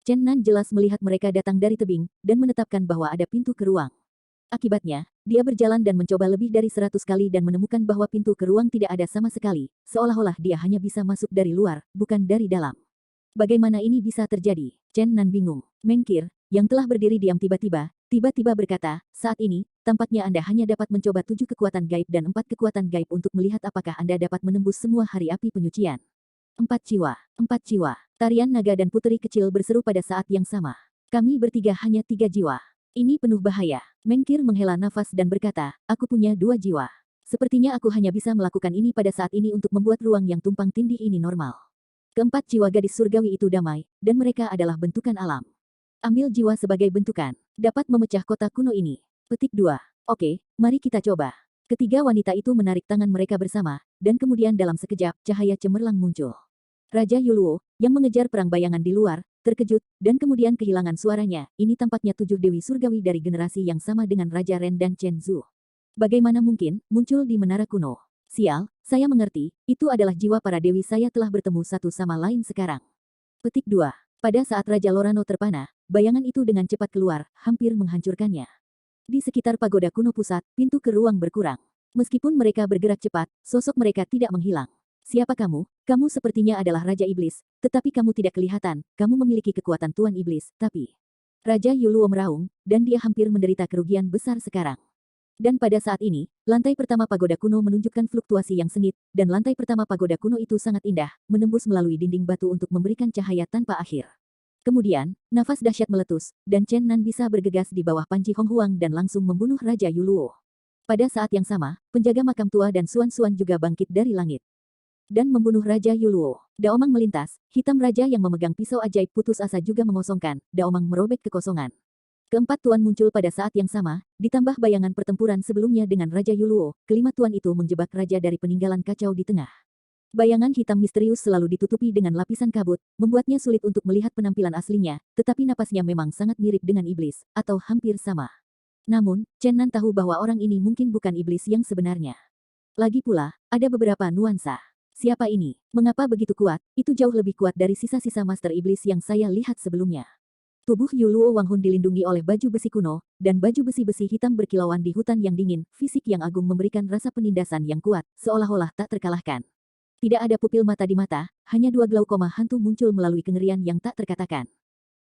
Chen Nan jelas melihat mereka datang dari tebing, dan menetapkan bahwa ada pintu ke ruang. Akibatnya, dia berjalan dan mencoba lebih dari 100 kali dan menemukan bahwa pintu ke ruang tidak ada sama sekali, seolah-olah dia hanya bisa masuk dari luar, bukan dari dalam. Bagaimana ini bisa terjadi? Chen Nan bingung. Meng Qir, yang telah berdiri diam tiba-tiba berkata, saat ini, tampaknya Anda hanya dapat mencoba 7 kekuatan gaib dan 4 kekuatan gaib untuk melihat apakah Anda dapat menembus semua hari api penyucian. 4 jiwa. Tarian naga dan putri kecil berseru pada saat yang sama. Kami bertiga hanya 3 jiwa. Ini penuh bahaya. Meng Qir menghela nafas dan berkata, aku punya 2 jiwa. Sepertinya aku hanya bisa melakukan ini pada saat ini untuk membuat ruang yang tumpang tindih ini normal. Keempat jiwa gadis surgawi itu damai, dan mereka adalah bentukan alam. Ambil jiwa sebagai bentukan, dapat memecah kota kuno ini. Petik 2. Oke, mari kita coba. Ketiga wanita itu menarik tangan mereka bersama, dan kemudian dalam sekejap, cahaya cemerlang muncul. Raja Yuluo, yang mengejar perang bayangan di luar, terkejut, dan kemudian kehilangan suaranya. Ini tampaknya 7 dewi surgawi dari generasi yang sama dengan Raja Ren dan Chen Zhu. Bagaimana mungkin muncul di menara kuno? Sial, saya mengerti, itu adalah jiwa para dewi saya telah bertemu satu sama lain sekarang. Petik 2. Pada saat Raja Lorano terpana, bayangan itu dengan cepat keluar, hampir menghancurkannya. Di sekitar pagoda kuno pusat, pintu ke ruang berkurang. Meskipun mereka bergerak cepat, sosok mereka tidak menghilang. Siapa kamu? Kamu sepertinya adalah Raja Iblis, tetapi kamu tidak kelihatan, kamu memiliki kekuatan Tuan Iblis, tapi... Raja Yuluo meraung, dan dia hampir menderita kerugian besar sekarang. Dan pada saat ini, lantai pertama pagoda kuno menunjukkan fluktuasi yang sengit, dan lantai pertama pagoda kuno itu sangat indah, menembus melalui dinding batu untuk memberikan cahaya tanpa akhir. Kemudian, nafas dahsyat meletus, dan Chen Nan bisa bergegas di bawah panci Hong Huang dan langsung membunuh Raja Yuluo. Pada saat yang sama, penjaga makam tua dan Suan-Suan juga bangkit dari langit dan membunuh Raja Yuluo. Daomang melintas, hitam raja yang memegang pisau ajaib putus asa juga mengosongkan, Daomang merobek kekosongan. Keempat tuan muncul pada saat yang sama, ditambah bayangan pertempuran sebelumnya dengan Raja Yuluo, kelima tuan itu menjebak raja dari peninggalan kacau di tengah. Bayangan hitam misterius selalu ditutupi dengan lapisan kabut, membuatnya sulit untuk melihat penampilan aslinya, tetapi napasnya memang sangat mirip dengan iblis, atau hampir sama. Namun, Chen Nan tahu bahwa orang ini mungkin bukan iblis yang sebenarnya. Lagi pula, ada beberapa nuansa. Siapa ini? Mengapa begitu kuat? Itu jauh lebih kuat dari sisa-sisa Master Iblis yang saya lihat sebelumnya. Tubuh Yuluo Wanghun dilindungi oleh baju besi kuno, dan baju besi-besi hitam berkilauan di hutan yang dingin, fisik yang agung memberikan rasa penindasan yang kuat, seolah-olah tak terkalahkan. Tidak ada pupil mata di mata, hanya dua glaukoma hantu muncul melalui kengerian yang tak terkatakan.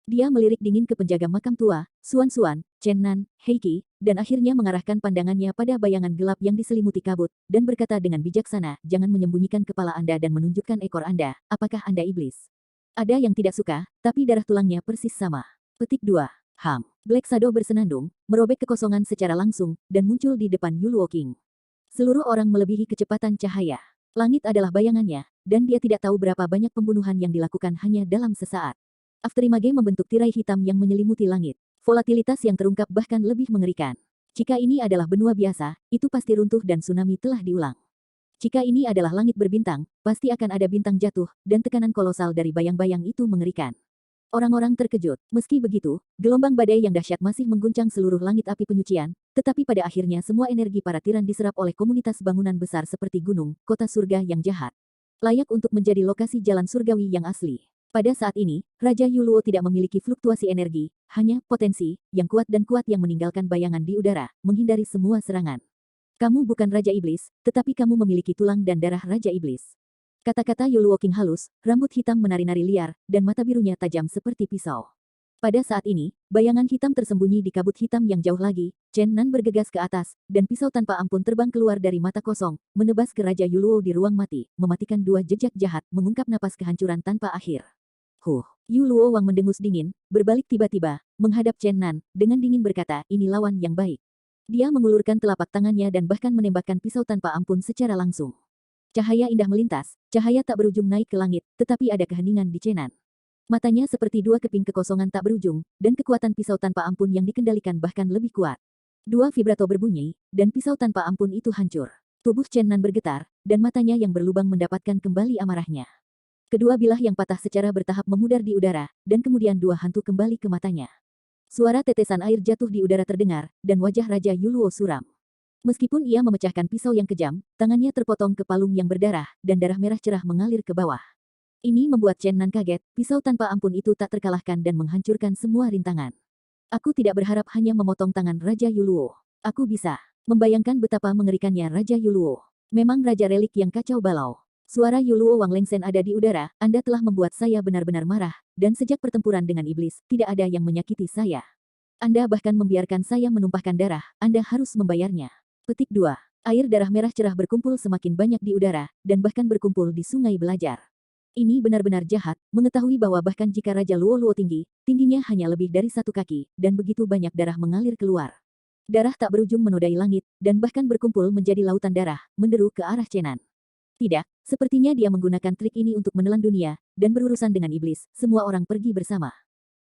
Dia melirik dingin ke penjaga makam tua, Suan-Suan, Chen Nan, Heiki, dan akhirnya mengarahkan pandangannya pada bayangan gelap yang diselimuti kabut, dan berkata dengan bijaksana, jangan menyembunyikan kepala Anda dan menunjukkan ekor Anda, apakah Anda iblis? Ada yang tidak suka, tapi darah tulangnya persis sama. Petik 2. Black Shadow bersenandung, merobek kekosongan secara langsung, dan muncul di depan Yuluo King. Seluruh orang melebihi kecepatan cahaya. Langit adalah bayangannya, dan dia tidak tahu berapa banyak pembunuhan yang dilakukan hanya dalam sesaat. Afterimage membentuk tirai hitam yang menyelimuti langit. Volatilitas yang terungkap bahkan lebih mengerikan. Jika ini adalah benua biasa, itu pasti runtuh dan tsunami telah diulang. Jika ini adalah langit berbintang, pasti akan ada bintang jatuh, dan tekanan kolosal dari bayang-bayang itu mengerikan. Orang-orang terkejut. Meski begitu, gelombang badai yang dahsyat masih mengguncang seluruh langit api penyucian, tetapi pada akhirnya semua energi para tiran diserap oleh komunitas bangunan besar seperti gunung, kota surga yang jahat. Layak untuk menjadi lokasi jalan surgawi yang asli. Pada saat ini, Raja Yuluo tidak memiliki fluktuasi energi, hanya potensi yang kuat yang meninggalkan bayangan di udara, menghindari semua serangan. Kamu bukan Raja Iblis, tetapi kamu memiliki tulang dan darah Raja Iblis. Kata-kata Yuluo King halus, rambut hitam menari-nari liar, dan mata birunya tajam seperti pisau. Pada saat ini, bayangan hitam tersembunyi di kabut hitam yang jauh lagi, Chen Nan bergegas ke atas, dan pisau tanpa ampun terbang keluar dari mata kosong, menebas ke Raja Yuluo di ruang mati, mematikan dua jejak jahat, mengungkap napas kehancuran tanpa akhir. Yuluo Wang mendengus dingin, berbalik tiba-tiba, menghadap Chen Nan, dengan dingin berkata, ini lawan yang baik. Dia mengulurkan telapak tangannya dan bahkan menembakkan pisau tanpa ampun secara langsung. Cahaya indah melintas, cahaya tak berujung naik ke langit, tetapi ada keheningan di Chen Nan. Matanya seperti dua keping kekosongan tak berujung, dan kekuatan pisau tanpa ampun yang dikendalikan bahkan lebih kuat. Dua vibrato berbunyi, dan pisau tanpa ampun itu hancur. Tubuh Chen Nan bergetar, dan matanya yang berlubang mendapatkan kembali amarahnya. Kedua bilah yang patah secara bertahap memudar di udara, dan kemudian dua hantu kembali ke matanya. Suara tetesan air jatuh di udara terdengar, dan wajah Raja Yuluo suram. Meskipun ia memecahkan pisau yang kejam, tangannya terpotong ke palung yang berdarah, dan darah merah cerah mengalir ke bawah. Ini membuat Chen Nan kaget, pisau tanpa ampun itu tak terkalahkan dan menghancurkan semua rintangan. Aku tidak berharap hanya memotong tangan Raja Yuluo. Aku bisa membayangkan betapa mengerikannya Raja Yuluo. Memang Raja Relik yang kacau balau. Suara Yuluo Wang Lengsen ada di udara, Anda telah membuat saya benar-benar marah, dan sejak pertempuran dengan iblis, tidak ada yang menyakiti saya. Anda bahkan membiarkan saya menumpahkan darah, Anda harus membayarnya. Petik 2. Air darah merah cerah berkumpul semakin banyak di udara, dan bahkan berkumpul di sungai belajar. Ini benar-benar jahat, mengetahui bahwa bahkan jika Raja Luo tinggi, tingginya hanya lebih dari 1 kaki, dan begitu banyak darah mengalir keluar. Darah tak berujung menodai langit, dan bahkan berkumpul menjadi lautan darah, menderu ke arah Chen Nan. Tidak, sepertinya dia menggunakan trik ini untuk menelan dunia, dan berurusan dengan iblis, semua orang pergi bersama.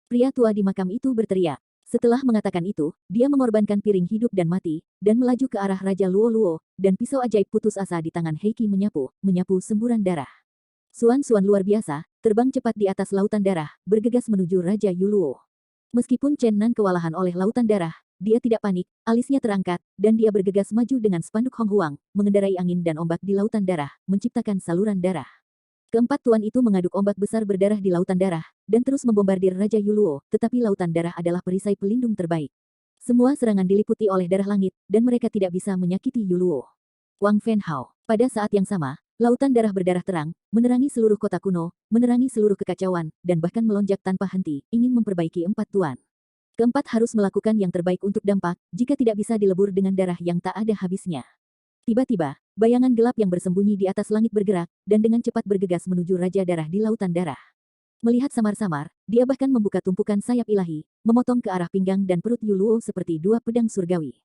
Pria tua di makam itu berteriak. Setelah mengatakan itu, dia mengorbankan piring hidup dan mati, dan melaju ke arah Raja Luo, dan pisau ajaib putus asa di tangan Heiki menyapu semburan darah. Suan-Suan luar biasa, terbang cepat di atas lautan darah, bergegas menuju Raja Yuluo. Meskipun Chen Nan kewalahan oleh lautan darah, dia tidak panik, alisnya terangkat, dan dia bergegas maju dengan spanduk Hong Huang, mengendarai angin dan ombak di lautan darah, menciptakan saluran darah. Keempat tuan itu mengaduk ombak besar berdarah di lautan darah, dan terus membombardir Raja Yuluo, tetapi lautan darah adalah perisai pelindung terbaik. Semua serangan diliputi oleh darah langit, dan mereka tidak bisa menyakiti Yuluo. Wang Fenhao. Pada saat yang sama, lautan darah berdarah terang, menerangi seluruh kota kuno, menerangi seluruh kekacauan, dan bahkan melonjak tanpa henti, ingin memperbaiki empat tuan. Keempat harus melakukan yang terbaik untuk dampak, jika tidak bisa dilebur dengan darah yang tak ada habisnya. Tiba-tiba, bayangan gelap yang bersembunyi di atas langit bergerak, dan dengan cepat bergegas menuju Raja Darah di lautan darah. Melihat samar-samar, dia bahkan membuka tumpukan sayap ilahi, memotong ke arah pinggang dan perut Yu Luo seperti dua pedang surgawi.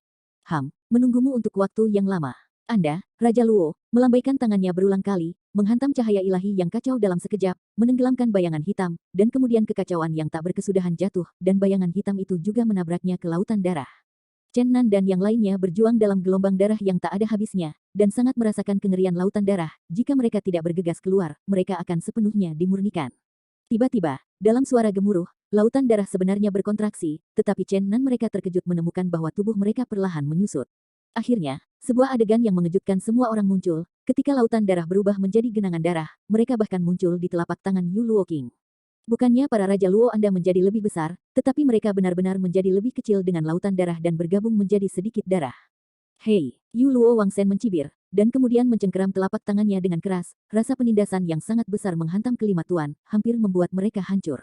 Menunggumu untuk waktu yang lama. Anda, Raja Luo, melambaikan tangannya berulang kali, menghantam cahaya ilahi yang kacau dalam sekejap, menenggelamkan bayangan hitam, dan kemudian kekacauan yang tak berkesudahan jatuh, dan bayangan hitam itu juga menabraknya ke lautan darah. Chen Nan dan yang lainnya berjuang dalam gelombang darah yang tak ada habisnya, dan sangat merasakan kengerian lautan darah. Jika mereka tidak bergegas keluar, mereka akan sepenuhnya dimurnikan. Tiba-tiba, dalam suara gemuruh, lautan darah sebenarnya berkontraksi, tetapi Chen Nan mereka terkejut menemukan bahwa tubuh mereka perlahan menyusut. Akhirnya, sebuah adegan yang mengejutkan semua orang muncul, ketika lautan darah berubah menjadi genangan darah, mereka bahkan muncul di telapak tangan Yu Luo King. Bukannya para Raja Luo Anda menjadi lebih besar, tetapi mereka benar-benar menjadi lebih kecil dengan lautan darah dan bergabung menjadi sedikit darah. Hei, Yu Luo Wangsen mencibir, dan kemudian mencengkeram telapak tangannya dengan keras, rasa penindasan yang sangat besar menghantam kelima tuan, hampir membuat mereka hancur.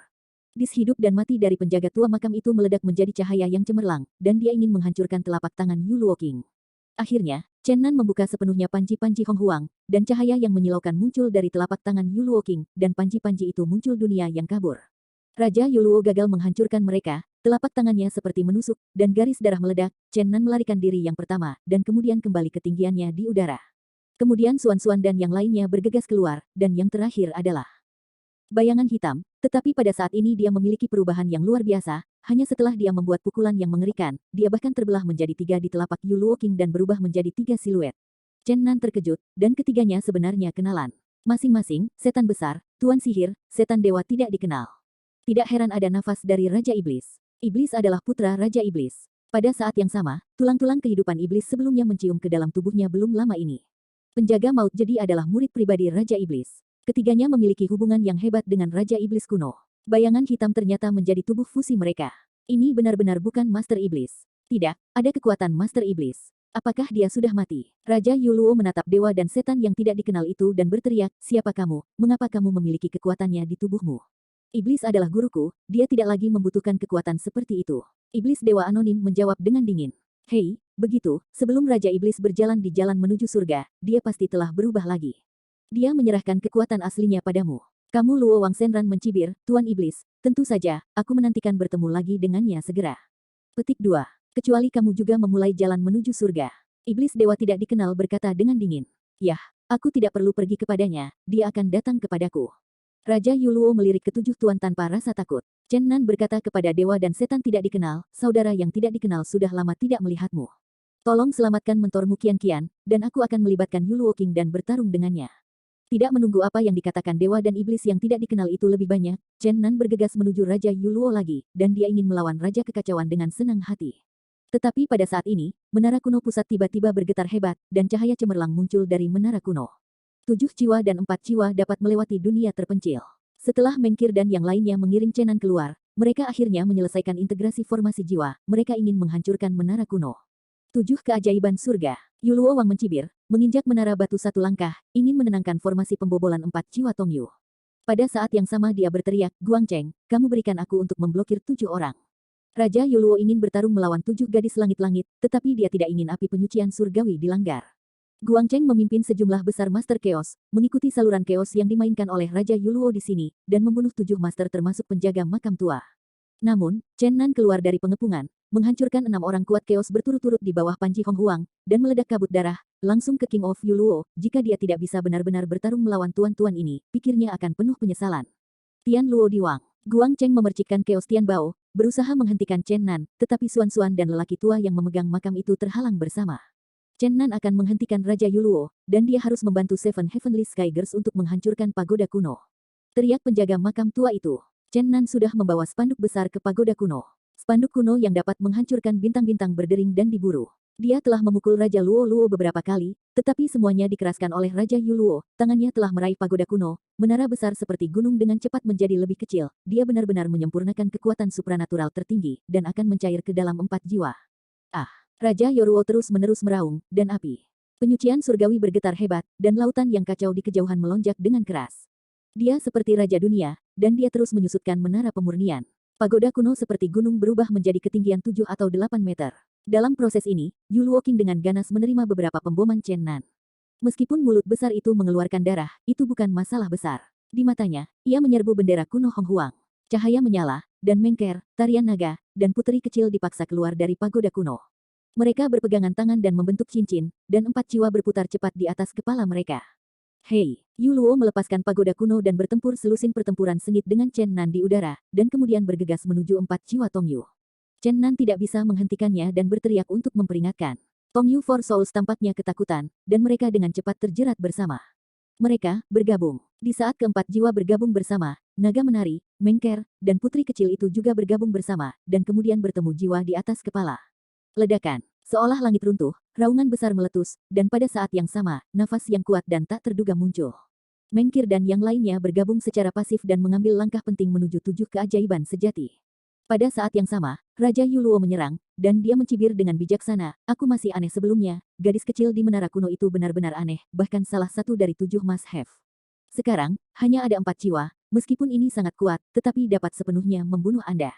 Dis hidup dan mati dari penjaga tua makam itu meledak menjadi cahaya yang cemerlang, dan dia ingin menghancurkan telapak tangan Yu Luo King. Akhirnya, Chen Nan membuka sepenuhnya panci-panci Hong Huang, dan cahaya yang menyilaukan muncul dari telapak tangan Yu Luo King, dan panci-panci itu muncul dunia yang kabur. Raja Yu Luo gagal menghancurkan mereka, telapak tangannya seperti menusuk, dan garis darah meledak. Chen Nan melarikan diri yang pertama, dan kemudian kembali ke ketinggiannya di udara. Kemudian Suan-Suan dan yang lainnya bergegas keluar, dan yang terakhir adalah bayangan hitam, tetapi pada saat ini dia memiliki perubahan yang luar biasa. Hanya setelah dia membuat pukulan yang mengerikan, dia bahkan terbelah menjadi tiga di telapak Yu Luo King dan berubah menjadi tiga siluet. Chen Nan terkejut, dan ketiganya sebenarnya kenalan. Masing-masing, setan besar, tuan sihir, setan dewa tidak dikenal. Tidak heran ada nafas dari Raja Iblis. Iblis adalah putra Raja Iblis. Pada saat yang sama, tulang-tulang kehidupan iblis sebelumnya mencium ke dalam tubuhnya belum lama ini. Penjaga maut jadi adalah murid pribadi Raja Iblis. Ketiganya memiliki hubungan yang hebat dengan Raja Iblis kuno. Bayangan hitam ternyata menjadi tubuh fusi mereka. Ini benar-benar bukan Master Iblis. Tidak, ada kekuatan Master Iblis. Apakah dia sudah mati? Raja Yu Luo menatap dewa dan setan yang tidak dikenal itu dan berteriak, siapa kamu? Mengapa kamu memiliki kekuatannya di tubuhmu? Iblis adalah guruku, dia tidak lagi membutuhkan kekuatan seperti itu. Iblis Dewa Anonim menjawab dengan dingin. Hei, begitu, sebelum Raja Iblis berjalan di jalan menuju surga, dia pasti telah berubah lagi. Dia menyerahkan kekuatan aslinya padamu. Kamu Luo Wangsenran mencibir, Tuan Iblis, tentu saja, aku menantikan bertemu lagi dengannya segera. Petik 2. Kecuali kamu juga memulai jalan menuju surga. Iblis Dewa tidak dikenal berkata dengan dingin. Yah, aku tidak perlu pergi kepadanya, dia akan datang kepadaku. Raja Yu Luo melirik ketujuh tuan tanpa rasa takut. Chen Nan berkata kepada dewa dan setan tidak dikenal, saudara yang tidak dikenal sudah lama tidak melihatmu. Tolong selamatkan mentormu Qian Qian, dan aku akan melibatkan Yu Luo King dan bertarung dengannya. Tidak menunggu apa yang dikatakan dewa dan iblis yang tidak dikenal itu lebih banyak, Chen Nan bergegas menuju Raja Yu Luo lagi, dan dia ingin melawan Raja Kekacauan dengan senang hati. Tetapi pada saat ini, menara kuno pusat tiba-tiba bergetar hebat, dan cahaya cemerlang muncul dari menara kuno. 7 jiwa dan 4 jiwa dapat melewati dunia terpencil. Setelah Mengkir dan yang lainnya mengiring Chen Nan keluar, mereka akhirnya menyelesaikan integrasi formasi jiwa, mereka ingin menghancurkan menara kuno. 7 keajaiban surga. Yu Luo Wang mencibir, menginjak menara batu satu langkah, ingin menenangkan formasi pembobolan 4 jiwa Tongyu. Pada saat yang sama dia berteriak, Guang Cheng, kamu berikan aku untuk memblokir 7 orang. Raja Yu Luo ingin bertarung melawan 7 gadis langit-langit, tetapi dia tidak ingin api penyucian surgawi dilanggar. Guang Cheng memimpin sejumlah besar Master Chaos, mengikuti saluran Chaos yang dimainkan oleh Raja Yu Luo di sini, dan membunuh 7 Master termasuk penjaga makam tua. Namun, Chen Nan keluar dari pengepungan, menghancurkan 6 orang kuat Chaos berturut-turut di bawah panci Hong Huang, dan meledak kabut darah, langsung ke King of Yu Luo. Jika dia tidak bisa benar-benar bertarung melawan tuan-tuan ini, pikirnya akan penuh penyesalan. Tian Luo Diwang. Guang Cheng memercikkan Chaos Tian Bao, berusaha menghentikan Chen Nan, tetapi Suan-Suan dan lelaki tua yang memegang makam itu terhalang bersama. Chen Nan akan menghentikan Raja Yu Luo, dan dia harus membantu Seven Heavenly Sky Girls untuk menghancurkan pagoda kuno. Teriak penjaga makam tua itu. Chen Nan sudah membawa spanduk besar ke pagoda kuno. Spanduk kuno yang dapat menghancurkan bintang-bintang berdering dan diburu. Dia telah memukul Raja Luo Luo beberapa kali, tetapi semuanya dikeraskan oleh Raja Yu Luo. Tangannya telah meraih pagoda kuno, menara besar seperti gunung dengan cepat menjadi lebih kecil. Dia benar-benar menyempurnakan kekuatan supranatural tertinggi, dan akan mencair ke dalam 4 jiwa. Raja Yoruo terus-menerus meraung, dan api penyucian surgawi bergetar hebat, dan lautan yang kacau di kejauhan melonjak dengan keras. Dia seperti Raja Dunia, dan dia terus menyusutkan menara pemurnian. Pagoda kuno seperti gunung berubah menjadi ketinggian 7 atau 8 meter. Dalam proses ini, Yu Luo King dengan ganas menerima beberapa pemboman Chen Nan. Meskipun mulut besar itu mengeluarkan darah, itu bukan masalah besar. Di matanya, ia menyerbu bendera kuno Hong Huang. Cahaya menyala, dan Mengker, tarian naga, dan putri kecil dipaksa keluar dari pagoda kuno. Mereka berpegangan tangan dan membentuk cincin, dan 4 jiwa berputar cepat di atas kepala mereka. Hei, Yu Luo melepaskan pagoda kuno dan bertempur selusin pertempuran sengit dengan Chen Nan di udara, dan kemudian bergegas menuju 4 jiwa Tong Yu. Chen Nan tidak bisa menghentikannya dan berteriak untuk memperingatkan. Tong Yu Four Souls tampaknya ketakutan, dan mereka dengan cepat terjerat bersama. Mereka bergabung. Di saat keempat jiwa bergabung bersama, naga menari, Mengker, dan putri kecil itu juga bergabung bersama, dan kemudian bertemu jiwa di atas kepala. Ledakan. Seolah langit runtuh, raungan besar meletus, dan pada saat yang sama, nafas yang kuat dan tak terduga muncul. Mengkir dan yang lainnya bergabung secara pasif dan mengambil langkah penting menuju 7 keajaiban sejati. Pada saat yang sama, Raja Yu Luo menyerang, dan dia mencibir dengan bijaksana, aku masih aneh sebelumnya, gadis kecil di menara kuno itu benar-benar aneh, bahkan salah satu dari 7 must have. Sekarang, hanya ada 4 jiwa, meskipun ini sangat kuat, tetapi dapat sepenuhnya membunuh Anda.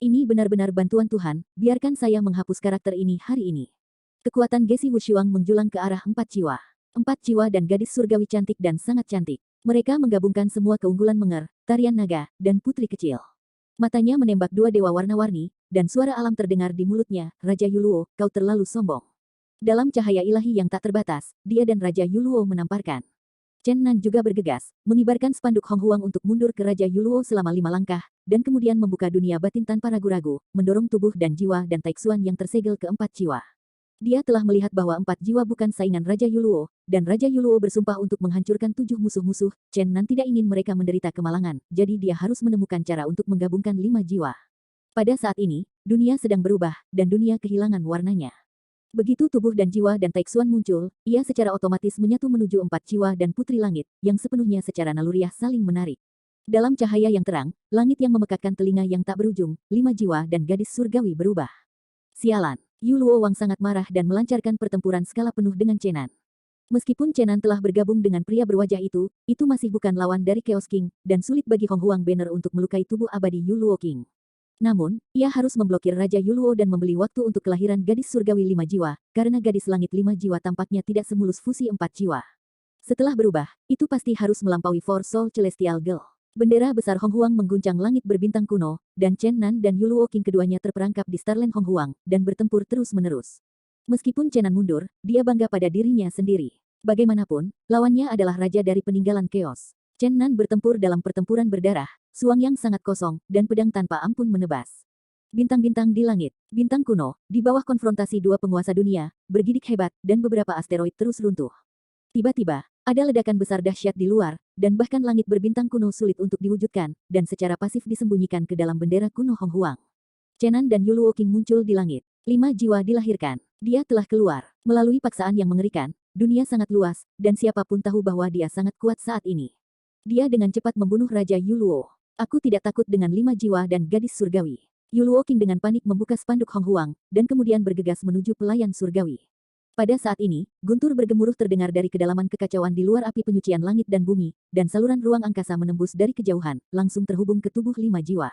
Ini benar-benar bantuan Tuhan, biarkan saya menghapus karakter ini hari ini. Kekuatan Gesi Wushuang menjulang ke arah 4 jiwa. 4 jiwa dan gadis surgawi cantik dan sangat cantik. Mereka menggabungkan semua keunggulan Menger, tarian naga, dan putri kecil. Matanya menembak 2 dewa warna-warni, dan suara alam terdengar di mulutnya, Raja Yu Luo, kau terlalu sombong. Dalam cahaya ilahi yang tak terbatas, dia dan Raja Yu Luo menamparkan. Chen Nan juga bergegas, mengibarkan spanduk Hong Huang untuk mundur ke Raja Yu Luo selama 5 langkah, dan kemudian membuka dunia batin tanpa ragu-ragu, mendorong tubuh dan jiwa dan Taixuan yang tersegel ke 4 jiwa. Dia telah melihat bahwa 4 jiwa bukan saingan Raja Yu Luo, dan Raja Yu Luo bersumpah untuk menghancurkan 7 musuh-musuh. Chen Nan tidak ingin mereka menderita kemalangan, jadi dia harus menemukan cara untuk menggabungkan 5 jiwa. Pada saat ini, dunia sedang berubah, dan dunia kehilangan warnanya. Begitu tubuh dan jiwa dan Taixuan muncul, ia secara otomatis menyatu menuju 4 jiwa dan putri langit, yang sepenuhnya secara naluriah saling menarik. Dalam cahaya yang terang, langit yang memekakkan telinga yang tak berujung, 5 jiwa dan gadis surgawi berubah. Sialan, Yu Luo Wang sangat marah dan melancarkan pertempuran skala penuh dengan Chenan. Meskipun Chenan telah bergabung dengan pria berwajah itu masih bukan lawan dari Chaos King, dan sulit bagi Hong Huang Banner untuk melukai tubuh abadi Yu Luo King. Namun, ia harus memblokir Raja Yu Luo dan membeli waktu untuk kelahiran gadis surgawi 5 jiwa, karena gadis langit 5 jiwa tampaknya tidak semulus fusi 4 jiwa. Setelah berubah, itu pasti harus melampaui Four Soul Celestial Girl. Bendera besar Hong Huang mengguncang langit berbintang kuno, dan Chen Nan dan Yu Luo King keduanya terperangkap di Starland Hong Huang, dan bertempur terus-menerus. Meskipun Chen Nan mundur, dia bangga pada dirinya sendiri. Bagaimanapun, lawannya adalah raja dari peninggalan Chaos. Chen Nan bertempur dalam pertempuran berdarah, suang yang sangat kosong, dan pedang tanpa ampun menebas. Bintang-bintang di langit, bintang kuno, di bawah konfrontasi 2 penguasa dunia, bergidik hebat, dan beberapa asteroid terus runtuh. Tiba-tiba, ada ledakan besar dahsyat di luar, dan bahkan langit berbintang kuno sulit untuk diwujudkan, dan secara pasif disembunyikan ke dalam bendera kuno Hong Huang. Chenan dan Yu Luo King muncul di langit. 5 jiwa dilahirkan. Dia telah keluar. Melalui paksaan yang mengerikan, dunia sangat luas, dan siapapun tahu bahwa dia sangat kuat saat ini. Dia dengan cepat membunuh Raja Yu Luo. Aku tidak takut dengan 5 jiwa dan gadis surgawi. Yu Luo King dengan panik membuka spanduk Hong Huang, dan kemudian bergegas menuju pelayan surgawi. Pada saat ini, guntur bergemuruh terdengar dari kedalaman kekacauan di luar api penyucian langit dan bumi, dan saluran ruang angkasa menembus dari kejauhan, langsung terhubung ke tubuh 5 jiwa.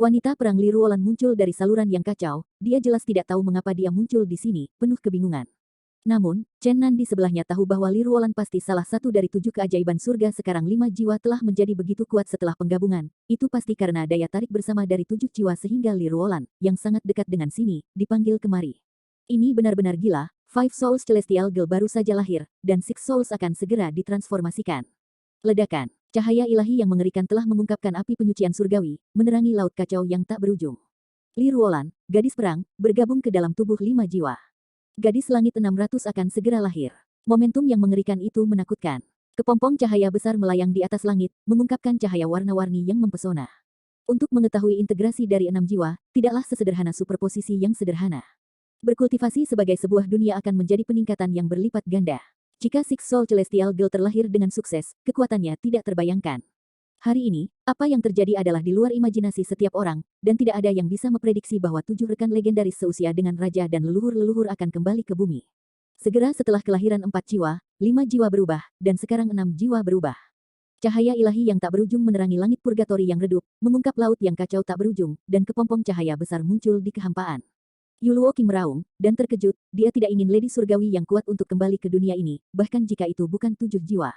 Wanita perang Li Ruolan muncul dari saluran yang kacau, dia jelas tidak tahu mengapa dia muncul di sini, penuh kebingungan. Namun, Chen Nan di sebelahnya tahu bahwa Li Ruolan pasti salah satu dari 7 keajaiban surga. Sekarang 5 jiwa telah menjadi begitu kuat setelah penggabungan, itu pasti karena daya tarik bersama dari 7 jiwa sehingga Li Ruolan, yang sangat dekat dengan sini, dipanggil kemari. Ini benar-benar gila, Five Souls Celestial Girl baru saja lahir, dan Six Souls akan segera ditransformasikan. Ledakan, cahaya ilahi yang mengerikan telah mengungkapkan api penyucian surgawi, menerangi laut kacau yang tak berujung. Li Ruolan, gadis perang, bergabung ke dalam tubuh 5 jiwa. Gadis langit 600 akan segera lahir. Momentum yang mengerikan itu menakutkan. Kepompong cahaya besar melayang di atas langit, mengungkapkan cahaya warna-warni yang mempesona. Untuk mengetahui integrasi dari 6 jiwa, tidaklah sesederhana superposisi yang sederhana. Berkultivasi sebagai sebuah dunia akan menjadi peningkatan yang berlipat ganda. Jika Six Soul Celestial Girl terlahir dengan sukses, kekuatannya tidak terbayangkan. Hari ini, apa yang terjadi adalah di luar imajinasi setiap orang, dan tidak ada yang bisa memprediksi bahwa 7 rekan legendaris seusia dengan raja dan leluhur-leluhur akan kembali ke bumi. Segera setelah kelahiran 4 jiwa, 5 jiwa berubah, dan sekarang 6 jiwa berubah. Cahaya ilahi yang tak berujung menerangi langit purgatori yang redup, mengungkap laut yang kacau tak berujung, dan kepompong cahaya besar muncul di kehampaan. Yu Luo King meraung, dan terkejut, dia tidak ingin Lady Surgawi yang kuat untuk kembali ke dunia ini, bahkan jika itu bukan 7 jiwa.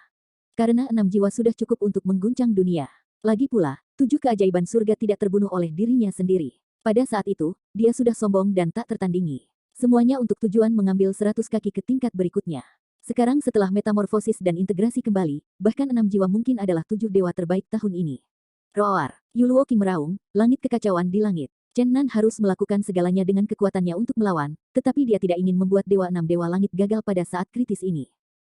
Karena 6 jiwa sudah cukup untuk mengguncang dunia. Lagi pula, 7 keajaiban surga tidak terbunuh oleh dirinya sendiri. Pada saat itu, dia sudah sombong dan tak tertandingi. Semuanya untuk tujuan mengambil 100 kaki ke tingkat berikutnya. Sekarang setelah metamorfosis dan integrasi kembali, bahkan 6 jiwa mungkin adalah 7 dewa terbaik tahun ini. Roar! Yuluo King meraung, langit kekacauan di langit. Chen Nan harus melakukan segalanya dengan kekuatannya untuk melawan, tetapi dia tidak ingin membuat dewa 6 dewa langit gagal pada saat kritis ini.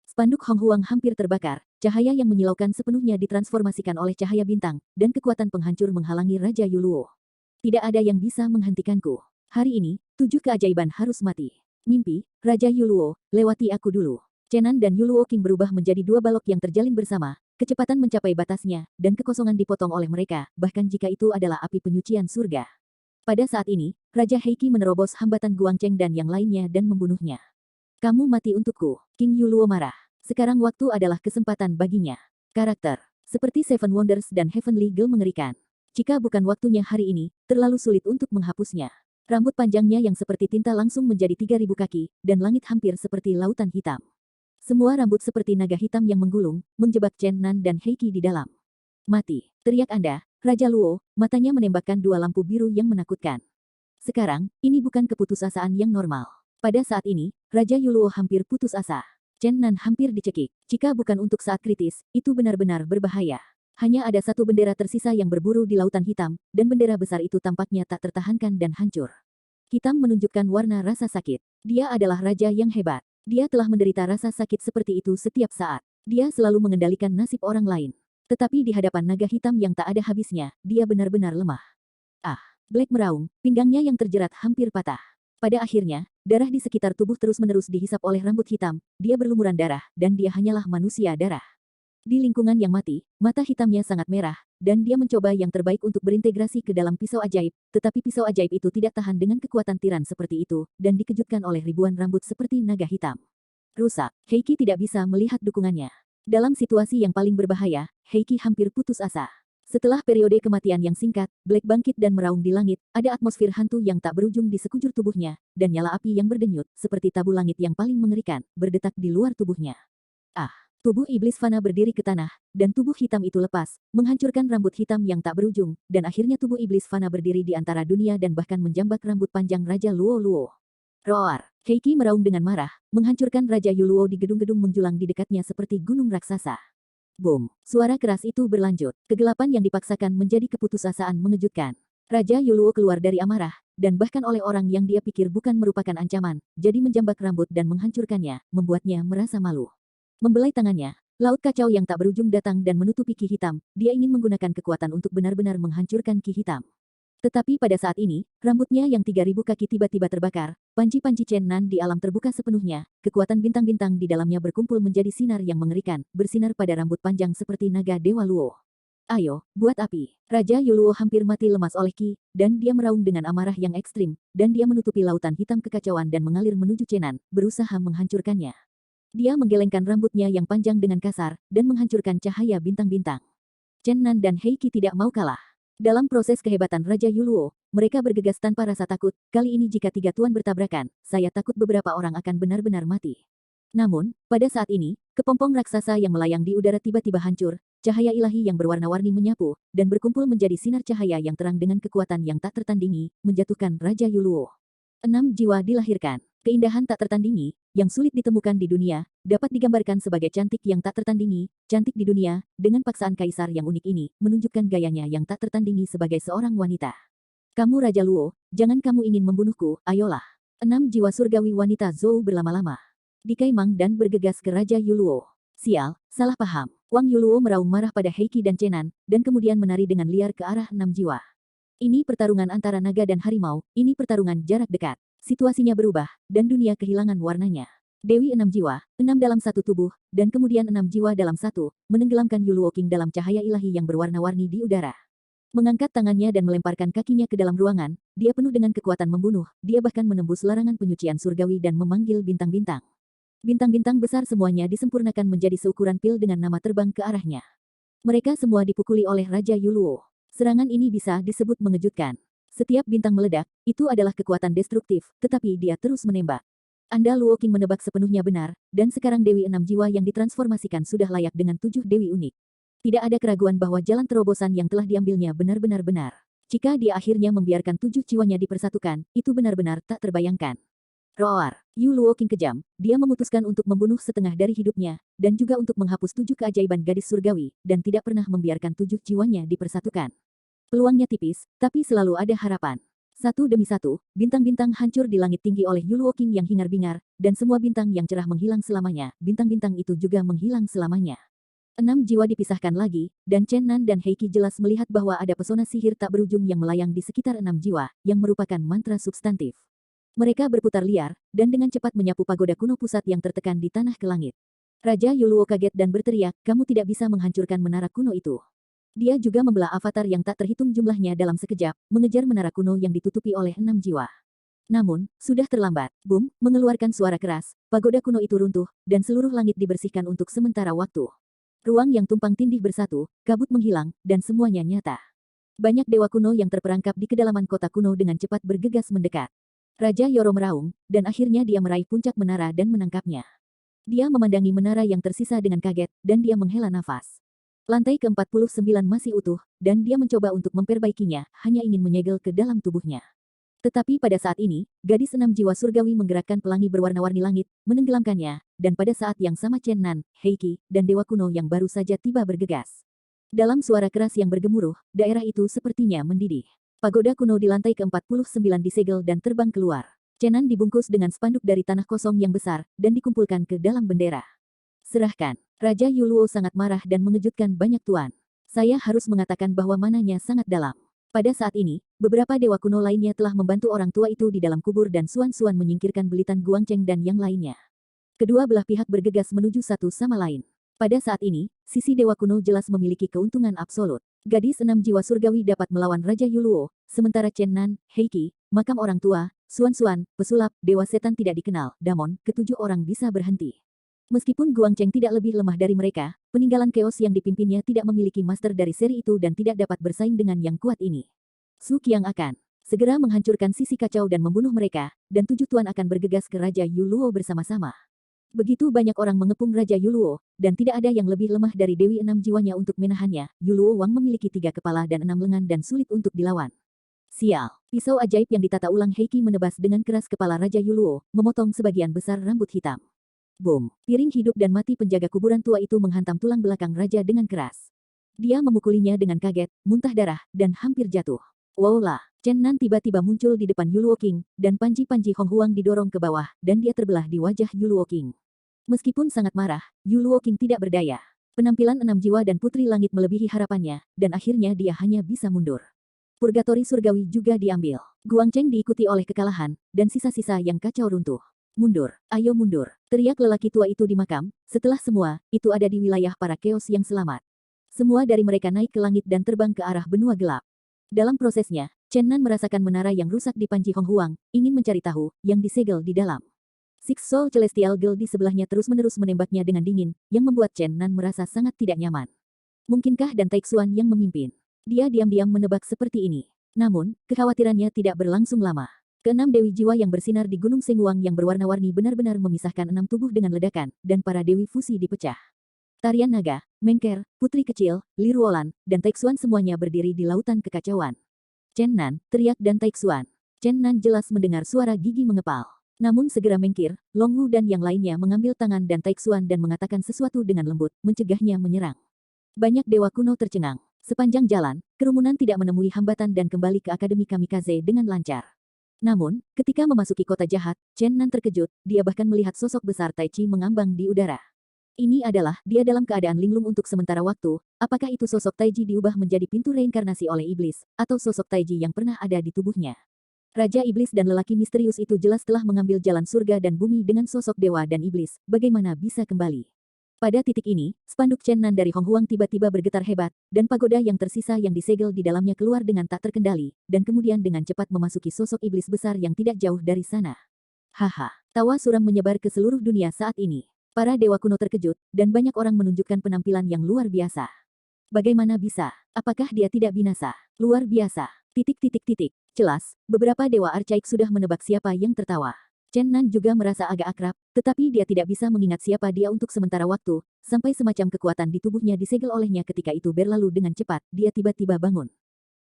Spanduk Hong Huang hampir terbakar, cahaya yang menyilaukan sepenuhnya ditransformasikan oleh cahaya bintang, dan kekuatan penghancur menghalangi Raja Yuluo. Tidak ada yang bisa menghentikanku. Hari ini, 7 keajaiban harus mati. Mimpi, Raja Yuluo, lewati aku dulu. Chen Nan dan Yuluo King berubah menjadi 2 balok yang terjalin bersama, kecepatan mencapai batasnya, dan kekosongan dipotong oleh mereka, bahkan jika itu adalah api penyucian surga. Pada saat ini, Raja Heiki menerobos hambatan Guangcheng dan yang lainnya dan membunuhnya. Kamu mati untukku, King Yuluo marah. Sekarang waktu adalah kesempatan baginya. Karakter, seperti Seven Wonders dan Heavenly Girl mengerikan. Jika bukan waktunya hari ini, terlalu sulit untuk menghapusnya. Rambut panjangnya yang seperti tinta langsung menjadi 3.000 kaki, dan langit hampir seperti lautan hitam. Semua rambut seperti naga hitam yang menggulung, menjebak Chen Nan dan Heiki di dalam. Mati, teriak Anda, Raja Luo, matanya menembakkan 2 lampu biru yang menakutkan. Sekarang, ini bukan keputusasaan yang normal. Pada saat ini, Raja Yuluo hampir putus asa. Chen Nan hampir dicekik. Jika bukan untuk saat kritis, itu benar-benar berbahaya. Hanya ada 1 bendera tersisa yang berburu di lautan hitam, dan bendera besar itu tampaknya tak tertahankan dan hancur. Hitam menunjukkan warna rasa sakit. Dia adalah raja yang hebat. Dia telah menderita rasa sakit seperti itu setiap saat. Dia selalu mengendalikan nasib orang lain. Tetapi di hadapan naga hitam yang tak ada habisnya, dia benar-benar lemah. Ah, Black meraung, pinggangnya yang terjerat hampir patah. Pada akhirnya, darah di sekitar tubuh terus-menerus dihisap oleh rambut hitam, dia berlumuran darah, dan dia hanyalah manusia darah. Di lingkungan yang mati, mata hitamnya sangat merah, dan dia mencoba yang terbaik untuk berintegrasi ke dalam pisau ajaib, tetapi pisau ajaib itu tidak tahan dengan kekuatan tiran seperti itu, dan dikejutkan oleh ribuan rambut seperti naga hitam. Rusak, Heiki tidak bisa melihat dukungannya. Dalam situasi yang paling berbahaya, Heiki hampir putus asa. Setelah periode kematian yang singkat, Black bangkit dan meraung di langit, ada atmosfer hantu yang tak berujung di sekujur tubuhnya, dan nyala api yang berdenyut, seperti tabu langit yang paling mengerikan, berdetak di luar tubuhnya. Ah! Tubuh iblis fana berdiri ke tanah, dan tubuh hitam itu lepas, menghancurkan rambut hitam yang tak berujung, dan akhirnya tubuh iblis fana berdiri di antara dunia dan bahkan menjambak rambut panjang Raja Luo Luo. Roar! Heiki meraung dengan marah, menghancurkan Raja Yuluo di gedung-gedung menjulang di dekatnya seperti gunung raksasa. Boom! Suara keras itu berlanjut. Kegelapan yang dipaksakan menjadi keputusasaan mengejutkan. Raja Yuluo keluar dari amarah, dan bahkan oleh orang yang dia pikir bukan merupakan ancaman, jadi menjambak rambut dan menghancurkannya, membuatnya merasa malu. Membelai tangannya, laut kacau yang tak berujung datang dan menutupi ki hitam, dia ingin menggunakan kekuatan untuk benar-benar menghancurkan ki hitam. Tetapi pada saat ini, rambutnya yang 3.000 kaki tiba-tiba terbakar, panci-panci Chen Nan di alam terbuka sepenuhnya, kekuatan bintang-bintang di dalamnya berkumpul menjadi sinar yang mengerikan, bersinar pada rambut panjang seperti naga Dewa Luo. Ayo, buat api. Raja Yuluo hampir mati lemas oleh ki, dan dia meraung dengan amarah yang ekstrim, dan dia menutupi lautan hitam kekacauan dan mengalir menuju Chen Nan, berusaha menghancurkannya. Dia menggelengkan rambutnya yang panjang dengan kasar, dan menghancurkan cahaya bintang-bintang. Chen Nan dan Heiki tidak mau kalah. Dalam proses kehebatan Raja Yuluo, mereka bergegas tanpa rasa takut, kali ini jika 3 tuan bertabrakan, saya takut beberapa orang akan benar-benar mati. Namun, pada saat ini, kepompong raksasa yang melayang di udara tiba-tiba hancur, cahaya ilahi yang berwarna-warni menyapu, dan berkumpul menjadi sinar cahaya yang terang dengan kekuatan yang tak tertandingi, menjatuhkan Raja Yuluo. 6 jiwa dilahirkan. Keindahan tak tertandingi, yang sulit ditemukan di dunia, dapat digambarkan sebagai cantik yang tak tertandingi, cantik di dunia, dengan paksaan kaisar yang unik ini, menunjukkan gayanya yang tak tertandingi sebagai seorang wanita. Kamu Raja Luo, jangan kamu ingin membunuhku, ayolah. 6 jiwa surgawi wanita Zhou berlama-lama dikaimang dan bergegas ke Raja Yuluo. Sial, salah paham. Wang Yuluo meraung marah pada Heiki dan Chen Nan, dan kemudian menari dengan liar ke arah 6 jiwa. Ini pertarungan antara naga dan harimau, ini pertarungan jarak dekat. Situasinya berubah, dan dunia kehilangan warnanya. Dewi 6 jiwa, 6 dalam satu tubuh, dan kemudian 6 jiwa dalam satu, menenggelamkan Yuluo King dalam cahaya ilahi yang berwarna-warni di udara. Mengangkat tangannya dan melemparkan kakinya ke dalam ruangan, dia penuh dengan kekuatan membunuh, dia bahkan menembus larangan penyucian surgawi dan memanggil bintang-bintang. Bintang-bintang besar semuanya disempurnakan menjadi seukuran pil dengan nama terbang ke arahnya. Mereka semua dipukuli oleh Raja Yuluo. Serangan ini bisa disebut mengejutkan. Setiap bintang meledak, itu adalah kekuatan destruktif, tetapi dia terus menembak. Anda Luo Qing menebak sepenuhnya benar, dan sekarang Dewi Enam Jiwa yang ditransformasikan sudah layak dengan 7 Dewi unik. Tidak ada keraguan bahwa jalan terobosan yang telah diambilnya benar-benar benar. Jika dia akhirnya membiarkan 7 jiwanya dipersatukan, itu benar-benar tak terbayangkan. Roar. Yu Luo Qing kejam, dia memutuskan untuk membunuh setengah dari hidupnya, dan juga untuk menghapus 7 keajaiban gadis surgawi, dan tidak pernah membiarkan 7 jiwanya dipersatukan. Peluangnya tipis, tapi selalu ada harapan. Satu demi satu, bintang-bintang hancur di langit tinggi oleh Yu Luo Qing yang hingar-bingar, dan semua bintang yang cerah menghilang selamanya, bintang-bintang itu juga menghilang selamanya. 6 jiwa dipisahkan lagi, dan Chen Nan dan Heiki jelas melihat bahwa ada pesona sihir tak berujung yang melayang di sekitar 6 jiwa, yang merupakan mantra substantif. Mereka berputar liar, dan dengan cepat menyapu pagoda kuno pusat yang tertekan di tanah ke langit. Raja Yuluo kaget dan berteriak, kamu tidak bisa menghancurkan menara kuno itu. Dia juga membelah avatar yang tak terhitung jumlahnya dalam sekejap, mengejar menara kuno yang ditutupi oleh 6 jiwa. Namun, sudah terlambat. Boom, mengeluarkan suara keras, pagoda kuno itu runtuh, dan seluruh langit dibersihkan untuk sementara waktu. Ruang yang tumpang tindih bersatu, kabut menghilang, dan semuanya nyata. Banyak dewa kuno yang terperangkap di kedalaman kota kuno dengan cepat bergegas mendekat. Raja Yoro meraung, dan akhirnya dia meraih puncak menara dan menangkapnya. Dia memandangi menara yang tersisa dengan kaget, dan dia menghela nafas. Lantai ke-49 masih utuh, dan dia mencoba untuk memperbaikinya, hanya ingin menyegel ke dalam tubuhnya. Tetapi pada saat ini, gadis 6 jiwa surgawi menggerakkan pelangi berwarna-warni langit, menenggelamkannya, dan pada saat yang sama Chen Nan, Heiki, dan dewa kuno yang baru saja tiba bergegas. Dalam suara keras yang bergemuruh, daerah itu sepertinya mendidih. Pagoda kuno di lantai ke-49 disegel dan terbang keluar. Chen Nan dibungkus dengan spanduk dari tanah kosong yang besar, dan dikumpulkan ke dalam bendera. Serahkan. Raja Yuluo sangat marah dan mengejutkan banyak tuan. Saya harus mengatakan bahwa mananya sangat dalam. Pada saat ini, beberapa dewa kuno lainnya telah membantu orang tua itu di dalam kubur dan Suan-Suan menyingkirkan belitan Guangcheng dan yang lainnya. Kedua belah pihak bergegas menuju satu sama lain. Pada saat ini, sisi dewa kuno jelas memiliki keuntungan absolut. Gadis 6 jiwa surgawi dapat melawan Raja Yuluo, sementara Chen Nan, Heiki, makam orang tua, Suan-Suan, pesulap, dewa setan tidak dikenal, Damon, ketujuh orang bisa berhenti. Meskipun Guangcheng tidak lebih lemah dari mereka, peninggalan Chaos yang dipimpinnya tidak memiliki master dari seri itu dan tidak dapat bersaing dengan yang kuat ini. Su Qiang akan segera menghancurkan sisi kacau dan membunuh mereka, dan 7 tuan akan bergegas ke Raja Yuluo bersama-sama. Begitu banyak orang mengepung Raja Yuluo, dan tidak ada yang lebih lemah dari Dewi 6 jiwanya untuk menahannya. Yuluo Wang memiliki 3 kepala dan 6 lengan dan sulit untuk dilawan. Sial, pisau ajaib yang ditata ulang Heiki menebas dengan keras kepala Raja Yuluo, memotong sebagian besar rambut hitam. Boom, piring hidup dan mati penjaga kuburan tua itu menghantam tulang belakang Raja dengan keras. Dia memukulinya dengan kaget, muntah darah, dan hampir jatuh. Wow lah, Chen Nan tiba-tiba muncul di depan Yuluo Qing, dan panji-panji Hong Huang didorong ke bawah, dan dia terbelah di wajah Yuluo Qing. Meskipun sangat marah, Yuluo Qing tidak berdaya. Penampilan 6 jiwa dan putri langit melebihi harapannya, dan akhirnya dia hanya bisa mundur. Purgatori surgawi juga diambil. Guangcheng diikuti oleh kekalahan, dan sisa-sisa yang kacau runtuh. Mundur, ayo mundur, teriak lelaki tua itu di makam. Setelah semua, itu ada di wilayah para Chaos yang selamat. Semua dari mereka naik ke langit dan terbang ke arah benua gelap. Dalam prosesnya, Chen Nan merasakan menara yang rusak di panji Hong Huang, ingin mencari tahu, yang disegel di dalam. Six Soul Celestial Girl di sebelahnya terus-menerus menembaknya dengan dingin, yang membuat Chen Nan merasa sangat tidak nyaman. Mungkinkah Dan Taixuan yang memimpin? Dia diam-diam menebak seperti ini. Namun, kekhawatirannya tidak berlangsung lama. Keenam dewi jiwa yang bersinar di Gunung Sengwang yang berwarna-warni benar-benar memisahkan 6 tubuh dengan ledakan, dan para dewi fusi dipecah. Tarian naga, Mengker, putri kecil, Li Ruolan, dan Taixuan semuanya berdiri di lautan kekacauan. Chen Nan, teriak Dan Taixuan. Chen Nan jelas mendengar suara gigi mengepal. Namun segera Mengkir, Long Wu dan yang lainnya mengambil tangan Dan Taixuan dan mengatakan sesuatu dengan lembut, mencegahnya menyerang. Banyak dewa kuno tercengang. Sepanjang jalan, kerumunan tidak menemui hambatan dan kembali ke Akademi Kamikaze dengan lancar. Namun, ketika memasuki kota jahat, Chen Nan terkejut, dia bahkan melihat sosok besar Tai Chi mengambang di udara. Ini adalah dia dalam keadaan linglung untuk sementara waktu. Apakah itu sosok Taiji diubah menjadi pintu reinkarnasi oleh iblis, atau sosok Taiji yang pernah ada di tubuhnya? Raja Iblis dan lelaki misterius itu jelas telah mengambil jalan surga dan bumi dengan sosok dewa dan iblis. Bagaimana bisa kembali? Pada titik ini, spanduk Chen Nan dari Hong Huang tiba-tiba bergetar hebat, dan pagoda yang tersisa yang disegel di dalamnya keluar dengan tak terkendali, dan kemudian dengan cepat memasuki sosok iblis besar yang tidak jauh dari sana. Haha, tawa suram menyebar ke seluruh dunia saat ini. Para dewa kuno terkejut, dan banyak orang menunjukkan penampilan yang luar biasa. Bagaimana bisa? Apakah dia tidak binasa? Luar biasa. Titik. Jelas, beberapa dewa arcaik sudah menebak siapa yang tertawa. Chen Nan juga merasa agak akrab, tetapi dia tidak bisa mengingat siapa dia untuk sementara waktu, sampai semacam kekuatan di tubuhnya disegel olehnya ketika itu berlalu dengan cepat, dia tiba-tiba bangun.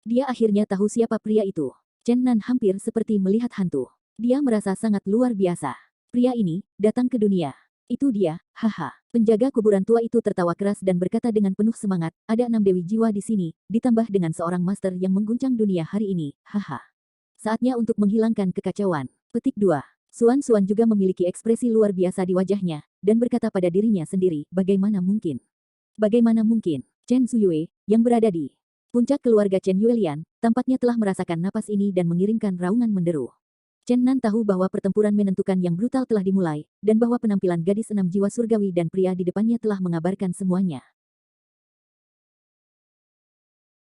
Dia akhirnya tahu siapa pria itu. Chen Nan hampir seperti melihat hantu. Dia merasa sangat luar biasa. Pria ini datang ke dunia. Itu dia, haha. Penjaga kuburan tua itu tertawa keras dan berkata dengan penuh semangat, ada 6 dewi jiwa di sini, ditambah dengan seorang master yang mengguncang dunia hari ini, haha. Saatnya untuk menghilangkan kekacauan. Petik 2. Suan juga memiliki ekspresi luar biasa di wajahnya, dan berkata pada dirinya sendiri, bagaimana mungkin? Bagaimana mungkin? Chen Zuyue, yang berada di puncak keluarga Chen Yuelian, tampaknya telah merasakan napas ini dan mengirimkan raungan menderu. Chen Nan tahu bahwa pertempuran menentukan yang brutal telah dimulai, dan bahwa penampilan gadis 6 jiwa surgawi dan pria di depannya telah mengabarkan semuanya.